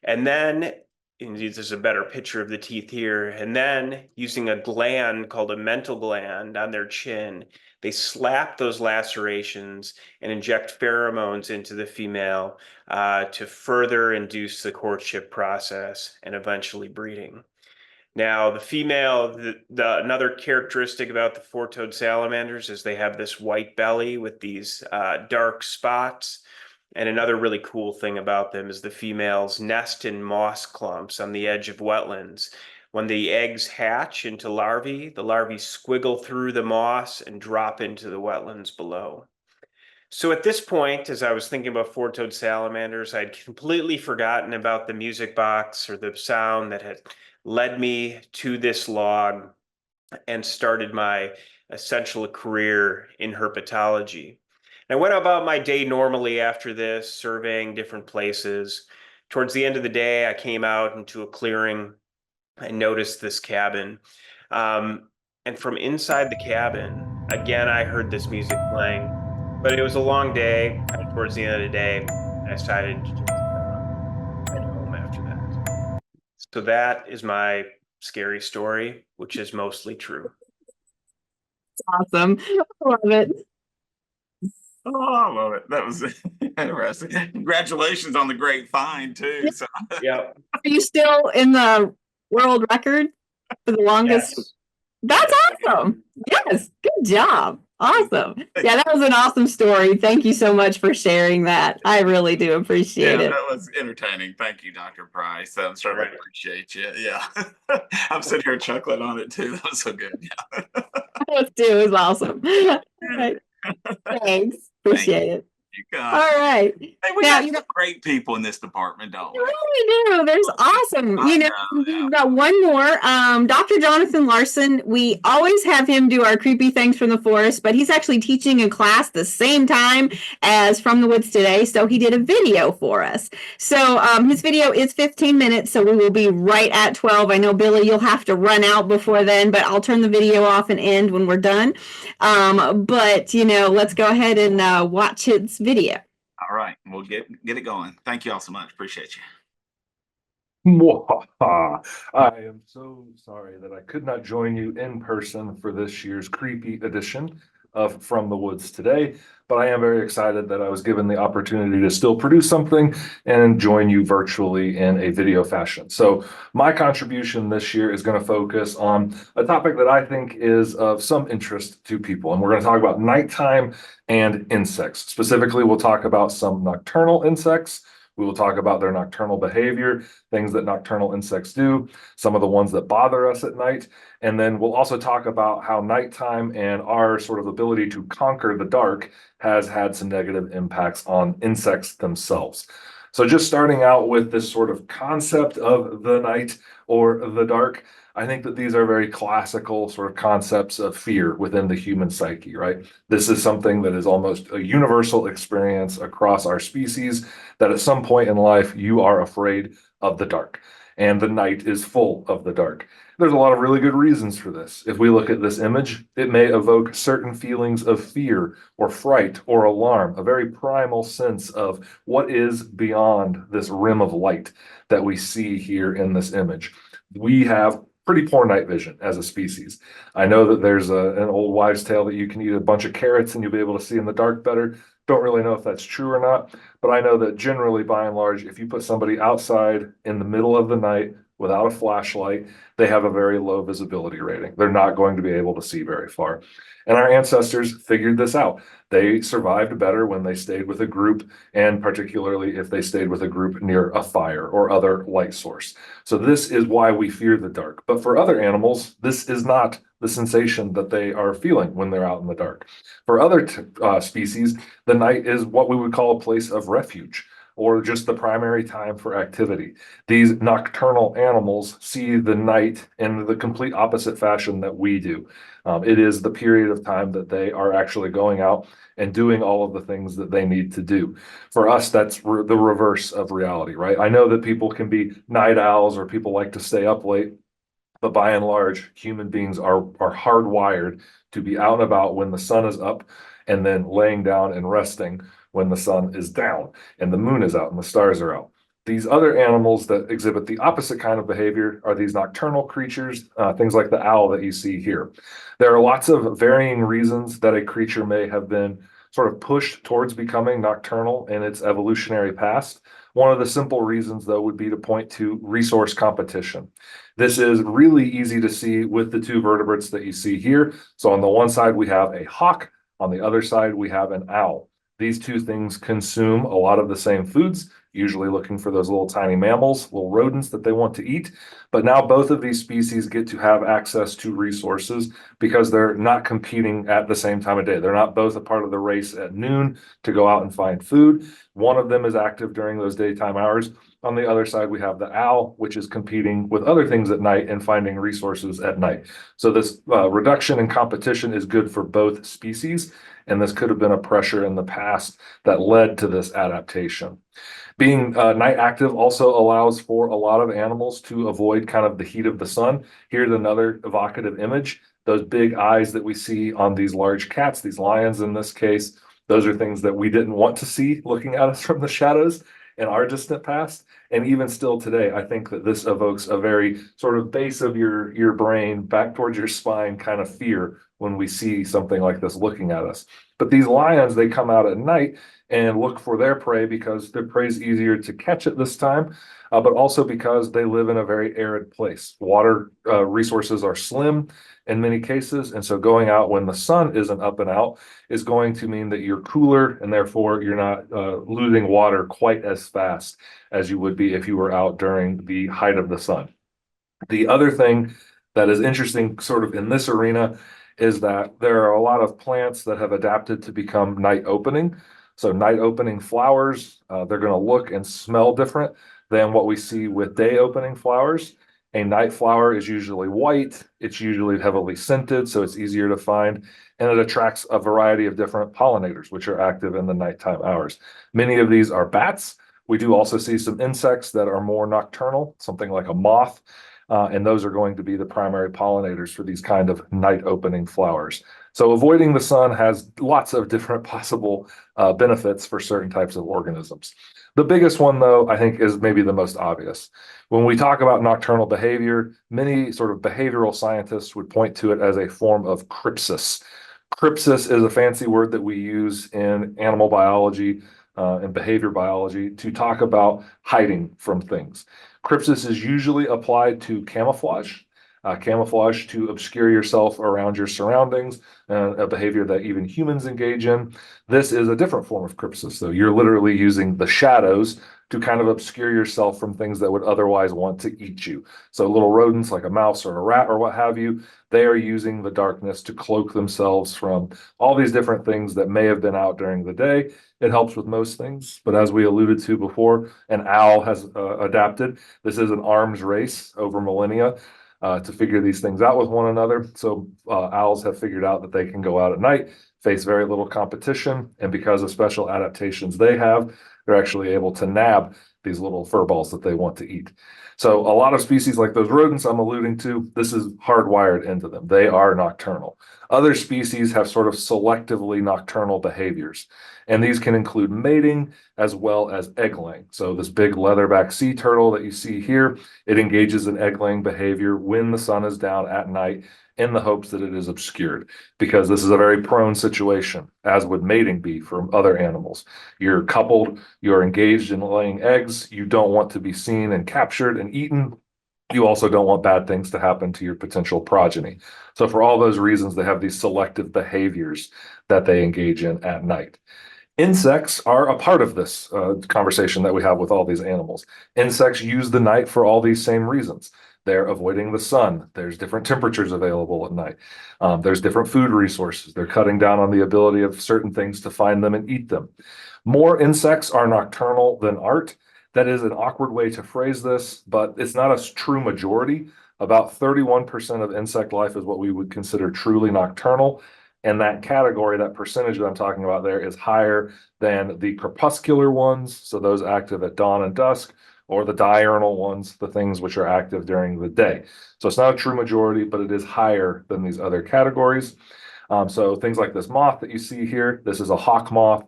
Speaker 4: And then, there's a better picture of the teeth here, and then using a gland called a mental gland on their chin, they slap those lacerations and inject pheromones into the female to further induce the courtship process and eventually breeding. Now, the female, another characteristic about the four-toed salamanders is they have this white belly with these dark spots. And another really cool thing about them is the females nest in moss clumps on the edge of wetlands. When the eggs hatch into larvae, the larvae squiggle through the moss and drop into the wetlands below. So at this point, as I was thinking about four-toed salamanders, I'd completely forgotten about the music box or the sound that had led me to this log and started my essential career in herpetology. I went about my day normally after this, surveying different places. Towards the end of the day, I came out into a clearing and noticed this cabin. And from inside the cabin, again, I heard this music playing. But it was a long day. Towards the end of the day, I decided to just head home after that. So that is my scary story, which is mostly true.
Speaker 1: Awesome. I love it.
Speaker 2: Oh, I love it. That was interesting. Congratulations on the great find too. So.
Speaker 4: Yep.
Speaker 1: Are you still in the world record for the longest?
Speaker 4: Yes.
Speaker 1: That's awesome. Yes, good job. Awesome. Yeah, that was an awesome story. Thank you so much for sharing that. I really do appreciate it.
Speaker 2: That was entertaining. Thank you, Dr. Price. I certainly appreciate you. Yeah. I'm sitting here chuckling on it too. That was so good. Yeah.
Speaker 1: That too. It was awesome. All right. Thanks. Appreciate it.
Speaker 2: You got
Speaker 1: all right.
Speaker 2: Hey, we got some great people in this department, don't we?
Speaker 1: We really do. There's awesome. We've got one more. Dr. Jonathan Larson. We always have him do our creepy things from the forest, but he's actually teaching a class the same time as From the Woods today. So he did a video for us. So his video is 15 minutes. So we will be right at 12. I know, Billy, you'll have to run out before then, but I'll turn the video off and end when we're done. But let's go ahead and watch his video.
Speaker 2: All right, we'll get it going. Thank you all so much. Appreciate you.
Speaker 5: Mwahaha. I am so sorry that I could not join you in person for this year's creepy edition of From the Woods today, but I am very excited that I was given the opportunity to still produce something and join you virtually in a video fashion. So my contribution this year is going to focus on a topic that I think is of some interest to people, and we're going to talk about nighttime and insects. Specifically, we'll talk about some nocturnal insects. We will talk about their nocturnal behavior, things that nocturnal insects do, some of the ones that bother us at night. And then we'll also talk about how nighttime and our sort of ability to conquer the dark has had some negative impacts on insects themselves. So just starting out with this sort of concept of the night or the dark, I think that these are very classical sort of concepts of fear within the human psyche, right? This is something that is almost a universal experience across our species, that at some point in life you are afraid of the dark, and the night is full of the dark. There's a lot of really good reasons for this. If we look at this image, it may evoke certain feelings of fear or fright or alarm, a very primal sense of what is beyond this rim of light that we see here in this image. We have pretty poor night vision as a species. I know that there's an old wives' tale that you can eat a bunch of carrots and you'll be able to see in the dark better. Don't really know if that's true or not, but I know that generally, by and large, if you put somebody outside in the middle of the night without a flashlight, they have a very low visibility rating. They're not going to be able to see very far. And our ancestors figured this out. They survived better when they stayed with a group, and particularly if they stayed with a group near a fire or other light source. So this is why we fear the dark. But for other animals, this is not the sensation that they are feeling when they're out in the dark. For other species, the night is what we would call a place of refuge, or just the primary time for activity. These nocturnal animals see the night in the complete opposite fashion that we do. It is the period of time that they are actually going out and doing all of the things that they need to do. For us, that's the reverse of reality, right? I know that people can be night owls or people like to stay up late, but by and large, human beings are hardwired to be out and about when the sun is up, and then laying down and resting when the sun is down and the moon is out and the stars are out. These other animals that exhibit the opposite kind of behavior are these nocturnal creatures, things like the owl that you see here. There are lots of varying reasons that a creature may have been sort of pushed towards becoming nocturnal in its evolutionary past. One of the simple reasons, though, would be to point to resource competition. This is really easy to see with the two vertebrates that you see here. So on the one side, we have a hawk. On the other side, we have an owl. These two things consume a lot of the same foods, usually looking for those little tiny mammals, little rodents that they want to eat. But now both of these species get to have access to resources because they're not competing at the same time of day. They're not both a part of the race at noon to go out and find food. One of them is active during those daytime hours. On the other side, we have the owl, which is competing with other things at night and finding resources at night. So this reduction in competition is good for both species, and this could have been a pressure in the past that led to this adaptation. Being night active also allows for a lot of animals to avoid kind of the heat of the sun. Here's another evocative image. Those big eyes that we see on these large cats, these lions in this case, those are things that we didn't want to see looking at us from the shadows in our distant past. And even still today, I think that this evokes a very sort of base of your brain back towards your spine kind of fear when we see something like this looking at us. But these lions, they come out at night and look for their prey because their prey is easier to catch at this time, but also because they live in a very arid place. Water resources are slim in many cases, and so going out when the sun isn't up and out is going to mean that you're cooler, and therefore you're not losing water quite as fast as you would be if you were out during the height of the sun. The other thing that is interesting sort of in this arena is that there are a lot of plants that have adapted to become night opening. So night opening flowers, they're going to look and smell different than what we see with day opening flowers. A night flower is usually white. It's usually heavily scented, so it's easier to find, and it attracts a variety of different pollinators, which are active in the nighttime hours. Many of these are bats. We do also see some insects that are more nocturnal, something like a moth. And those are going to be the primary pollinators for these kind of night opening flowers. So avoiding the sun has lots of different possible benefits for certain types of organisms. The biggest one, though, I think is maybe the most obvious. When we talk about nocturnal behavior, many sort of behavioral scientists would point to it as a form of crypsis. Crypsis is a fancy word that we use in animal biology and behavior biology to talk about hiding from things. Crypsis is usually applied to camouflage. Camouflage to obscure yourself around your surroundings, a behavior that even humans engage in. This is a different form of crypsis, though. You're literally using the shadows to kind of obscure yourself from things that would otherwise want to eat you. So little rodents like a mouse or a rat or what have you, they are using the darkness to cloak themselves from all these different things that may have been out during the day. It helps with most things, but as we alluded to before, an owl has adapted. This is an arms race over millennia to figure these things out with one another. So owls have figured out that they can go out at night, face very little competition, and because of special adaptations they have, they're actually able to nab these little fur balls that they want to eat. So a lot of species like those rodents I'm alluding to, this is hardwired into them. They are nocturnal. Other species have sort of selectively nocturnal behaviors, and these can include mating as well as egg laying. So this big leatherback sea turtle that you see here, it engages in egg laying behavior when the sun is down at night in the hopes that it is obscured, because this is a very prone situation, as would mating be for other animals. You're coupled, you're engaged in laying eggs, you don't want to be seen and captured and eaten. You also don't want bad things to happen to your potential progeny. So for all those reasons, they have these selective behaviors that they engage in at night. Insects are a part of this conversation that we have with all these animals. Insects use the night for all these same reasons. They're avoiding the sun. There's different temperatures available at night. There's different food resources. They're cutting down on the ability of certain things to find them and eat them. More insects are nocturnal than art. That is an awkward way to phrase this, but it's not a true majority. About 31% of insect life is what we would consider truly nocturnal. And that category, that percentage that I'm talking about there, is higher than the crepuscular ones, so those active at dawn and dusk, or the diurnal ones, the things which are active during the day. So it's not a true majority, but it is higher than these other categories. So things like this moth that you see here, this is a hawk moth.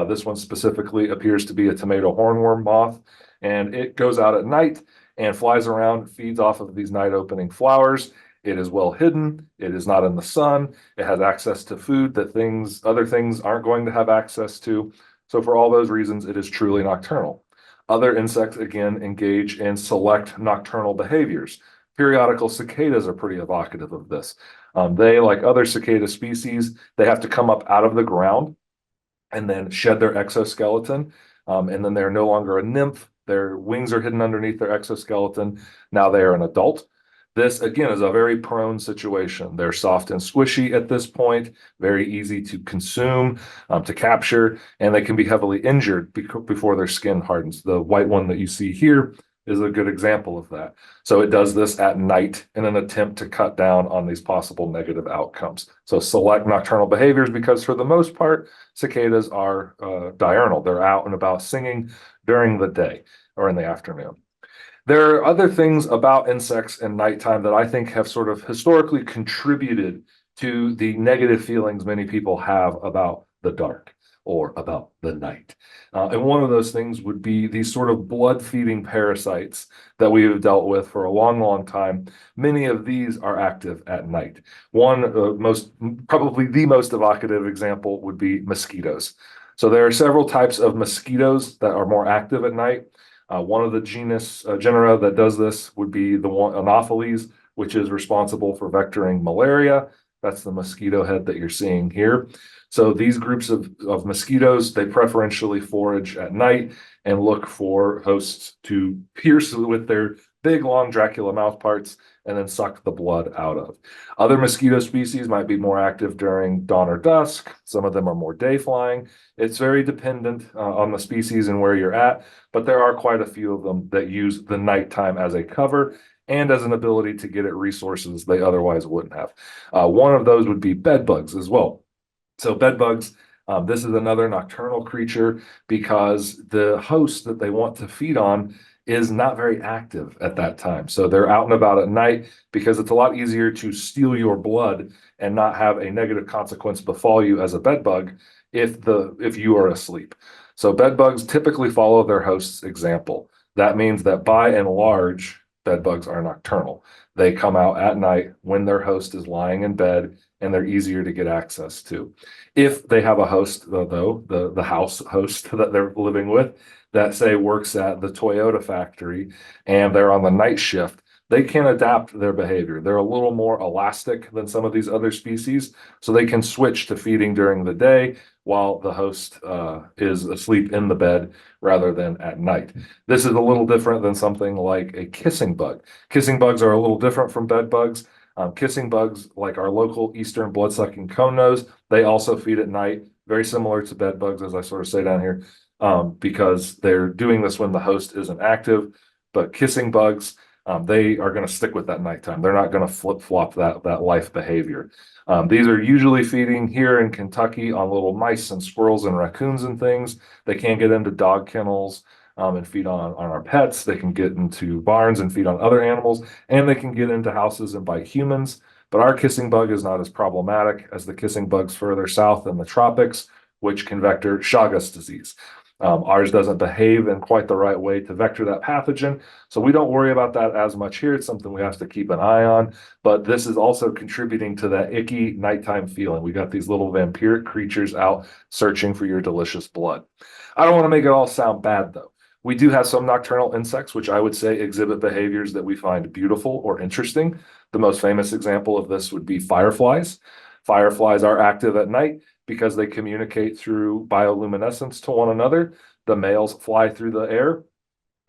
Speaker 5: This one specifically appears to be a tomato hornworm moth, and it goes out at night and flies around, feeds off of these night opening flowers. It is well hidden. It is not in the sun. It has access to food that other things aren't going to have access to. So for all those reasons, it is truly nocturnal. Other insects, again, engage in select nocturnal behaviors. Periodical cicadas are pretty evocative of this. They, like other cicada species, they have to come up out of the ground and then shed their exoskeleton. And then they're no longer a nymph. Their wings are hidden underneath their exoskeleton. Now they are an adult. This, again, is a very prone situation. They're soft and squishy at this point, very easy to consume, to capture, and they can be heavily injured before their skin hardens. The white one that you see here is a good example of that. So it does this at night in an attempt to cut down on these possible negative outcomes. So select nocturnal behaviors, because for the most part, cicadas are diurnal. They're out and about singing during the day or in the afternoon. There are other things about insects and nighttime that I think have sort of historically contributed to the negative feelings many people have about the dark or about the night. And one of those things would be these sort of blood-feeding parasites that we have dealt with for a long, long time. Many of these are active at night. One, probably the most evocative example would be mosquitoes. So there are several types of mosquitoes that are more active at night. One of the genera that does this would be the one Anopheles, which is responsible for vectoring malaria. That's the mosquito head that you're seeing here. So these groups of mosquitoes, they preferentially forage at night and look for hosts to pierce with their big, long Dracula mouth parts and then suck the blood out of. Other mosquito species might be more active during dawn or dusk. Some of them are more day flying. It's very dependent on the species and where you're at, but there are quite a few of them that use the nighttime as a cover and as an ability to get at resources they otherwise wouldn't have. One of those would be bed bugs as well. So bed bugs, this is another nocturnal creature because the host that they want to feed on is not very active at that time. So they're out and about at night because it's a lot easier to steal your blood and not have a negative consequence befall you as a bed bug if you are asleep. So bed bugs typically follow their host's example. That means that by and large, bed bugs are nocturnal. They come out at night when their host is lying in bed and they're easier to get access to. If they have a host, though, the house host that they're living with, that say works at the Toyota factory and they're on the night shift, they can adapt their behavior. They're a little more elastic than some of these other species, so they can switch to feeding during the day while the host is asleep in the bed rather than at night. This is a little different than something like a kissing bug. Kissing bugs are a little different from bed bugs. Kissing bugs, like our local eastern blood-sucking cone nose, they also feed at night, very similar to bed bugs, as I sort of say down here, because they're doing this when the host isn't active. But kissing bugs, they are going to stick with that nighttime. They're not going to flip-flop that life behavior. These are usually feeding here in Kentucky on little mice and squirrels and raccoons and things. They can get into dog kennels and feed on our pets. They can get into barns and feed on other animals, and they can get into houses and bite humans. But our kissing bug is not as problematic as the kissing bugs further south in the tropics, which can vector Chagas disease. Ours doesn't behave in quite the right way to vector that pathogen, so we don't worry about that as much here. It's something we have to keep an eye on, but this is also contributing to that icky nighttime feeling. We got these little vampiric creatures out searching for your delicious blood. I don't want to make it all sound bad, though. We do have some nocturnal insects, which I would say exhibit behaviors that we find beautiful or interesting. The most famous example of this would be fireflies. Fireflies are active at night because they communicate through bioluminescence to one another. The males fly through the air.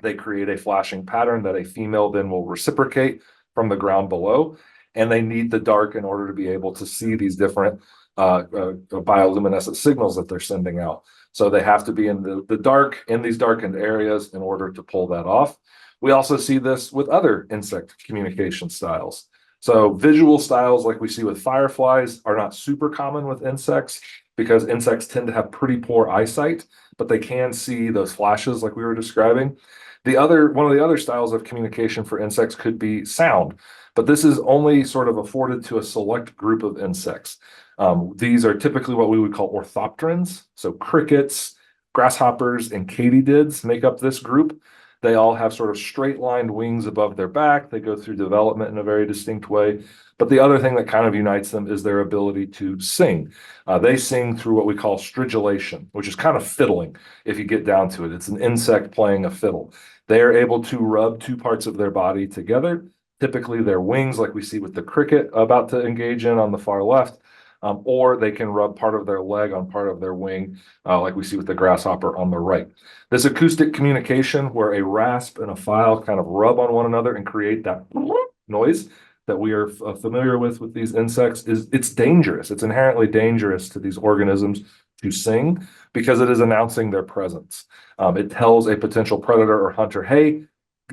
Speaker 5: They create a flashing pattern that a female then will reciprocate from the ground below. And they need the dark in order to be able to see these different bioluminescent signals that they're sending out. So they have to be in the dark, in these darkened areas in order to pull that off. We also see this with other insect communication styles. So visual styles like we see with fireflies are not super common with insects because insects tend to have pretty poor eyesight, but they can see those flashes like we were describing. One of the other styles of communication for insects could be sound, but this is only sort of afforded to a select group of insects. These are typically what we would call orthopterans. So crickets, grasshoppers, and katydids make up this group. They all have sort of straight lined wings above their back. They go through development in a very distinct way. But the other thing that kind of unites them is their ability to sing. They sing through what we call stridulation, which is kind of fiddling if you get down to it. It's an insect playing a fiddle. They are able to rub two parts of their body together, typically their wings, like we see with the cricket about to engage in on the far left, or they can rub part of their leg on part of their wing, like we see with the grasshopper on the right. This acoustic communication where a rasp and a file kind of rub on one another and create that noise that we are familiar with these insects it's dangerous. It's inherently dangerous to these organisms to sing because it is announcing their presence. It tells a potential predator or hunter, hey,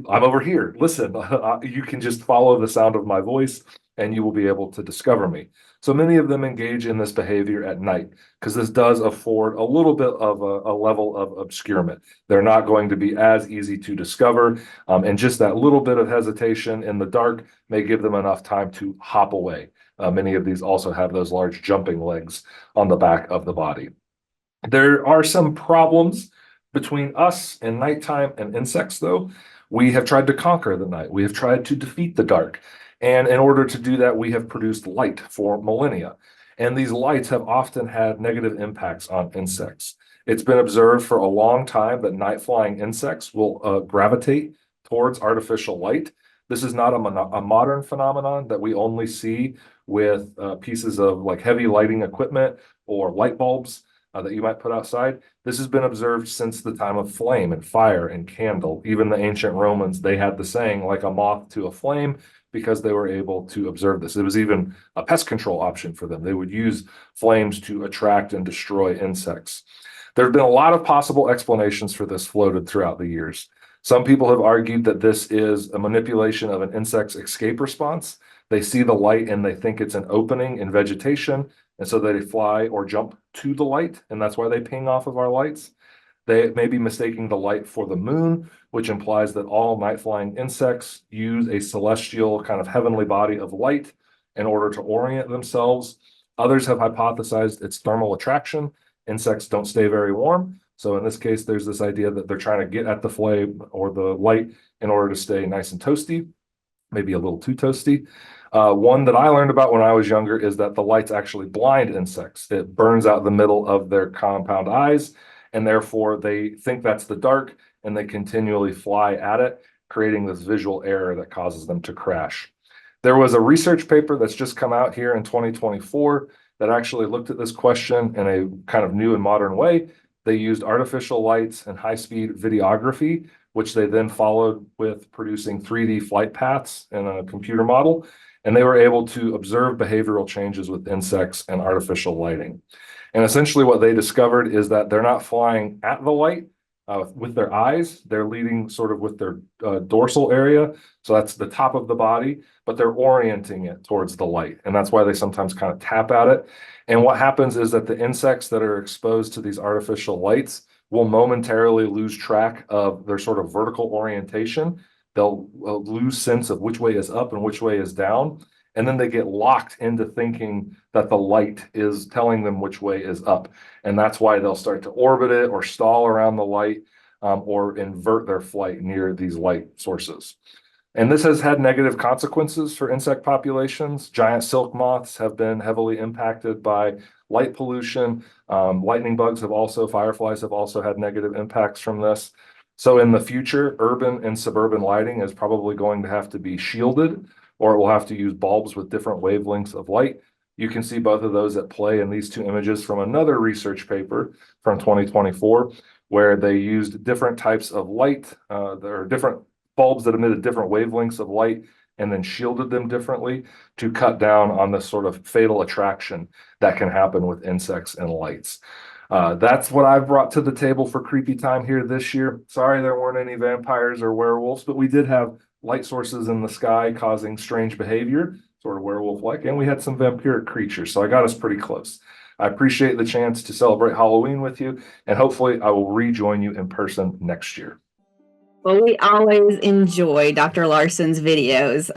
Speaker 5: I'm over here. Listen, you can just follow the sound of my voice and you will be able to discover me. So many of them engage in this behavior at night because this does afford a little bit of a level of obscurement. They're not going to be as easy to discover, and just that little bit of hesitation in the dark may give them enough time to hop away. Many of these also have those large jumping legs on the back of the body. There are some problems between us and nighttime and insects, though. We have tried to conquer the night. We have tried to defeat the dark. And in order to do that, we have produced light for millennia. And these lights have often had negative impacts on insects. It's been observed for a long time that night flying insects will gravitate towards artificial light. This is not a modern phenomenon that we only see with pieces of like heavy lighting equipment or light bulbs that you might put outside. This has been observed since the time of flame and fire and candle. Even the ancient Romans, they had the saying like a moth to a flame because they were able to observe this. It was even a pest control option for them. They would use flames to attract and destroy insects. There have been a lot of possible explanations for this floated throughout the years. Some people have argued that this is a manipulation of an insect's escape response. They see the light and they think it's an opening in vegetation, and so they fly or jump to the light, and that's why they ping off of our lights. They may be mistaking the light for the moon, which implies that all night-flying insects use a celestial kind of heavenly body of light in order to orient themselves. Others have hypothesized it's thermal attraction. Insects don't stay very warm. So in this case, there's this idea that they're trying to get at the flame or the light in order to stay nice and toasty, maybe a little too toasty. One that I learned about when I was younger is that the lights actually blind insects. It burns out the middle of their compound eyes, and therefore they think that's the dark, and they continually fly at it, creating this visual error that causes them to crash. There was a research paper that's just come out here in 2024 that actually looked at this question in a kind of new and modern way. They used artificial lights and high-speed videography, which they then followed with producing 3D flight paths in a computer model, and they were able to observe behavioral changes with insects and artificial lighting. And essentially what they discovered is that they're not flying at the light with their eyes. They're leading sort of with their dorsal area. So that's the top of the body, but they're orienting it towards the light. And that's why they sometimes kind of tap at it. And what happens is that the insects that are exposed to these artificial lights will momentarily lose track of their sort of vertical orientation. They'll lose sense of which way is up and which way is down. And then they get locked into thinking that the light is telling them which way is up. And that's why they'll start to orbit it or stall around the light or invert their flight near these light sources. And this has had negative consequences for insect populations. Giant silk moths have been heavily impacted by light pollution. Lightning bugs fireflies have also had negative impacts from this. So in the future, urban and suburban lighting is probably going to have to be shielded, or it will have to use bulbs with different wavelengths of light. You can see both of those at play in these two images from another research paper from 2024, where they used different types of light. There are different bulbs that emitted different wavelengths of light and then shielded them differently to cut down on this sort of fatal attraction that can happen with insects and lights. That's what I've brought to the table for Creepy Time here this year. Sorry there weren't any vampires or werewolves, but we did have light sources in the sky causing strange behavior, sort of werewolf-like, and we had some vampiric creatures, so I got us pretty close. I appreciate the chance to celebrate Halloween with you, and hopefully I will rejoin you in person next year.
Speaker 1: Well, we always enjoy Dr. Larson's videos.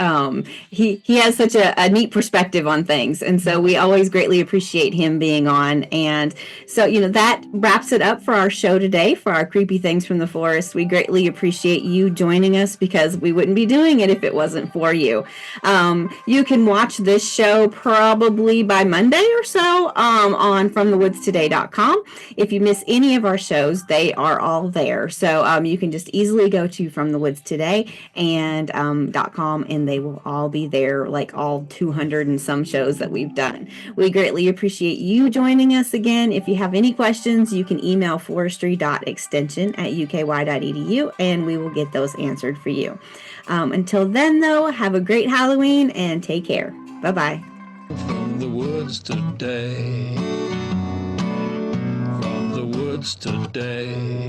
Speaker 1: He has such a neat perspective on things. And so we always greatly appreciate him being on. And so, that wraps it up for our show today, for our Creepy Things from the Forest. We greatly appreciate you joining us because we wouldn't be doing it if it wasn't for you. You can watch this show probably by Monday or so on FromTheWoodsToday.com. If you miss any of our shows, they are all there. So you can just easily go to From the Woods Today and .com, and they will all be there, like all 200 and some shows that we've done. We greatly appreciate you joining us again. If you have any questions, you can email forestry.extension@uky.edu, and we will get those answered for you. Until then, though, have a great Halloween and take care. Bye-bye.
Speaker 6: From the woods today. From the woods today.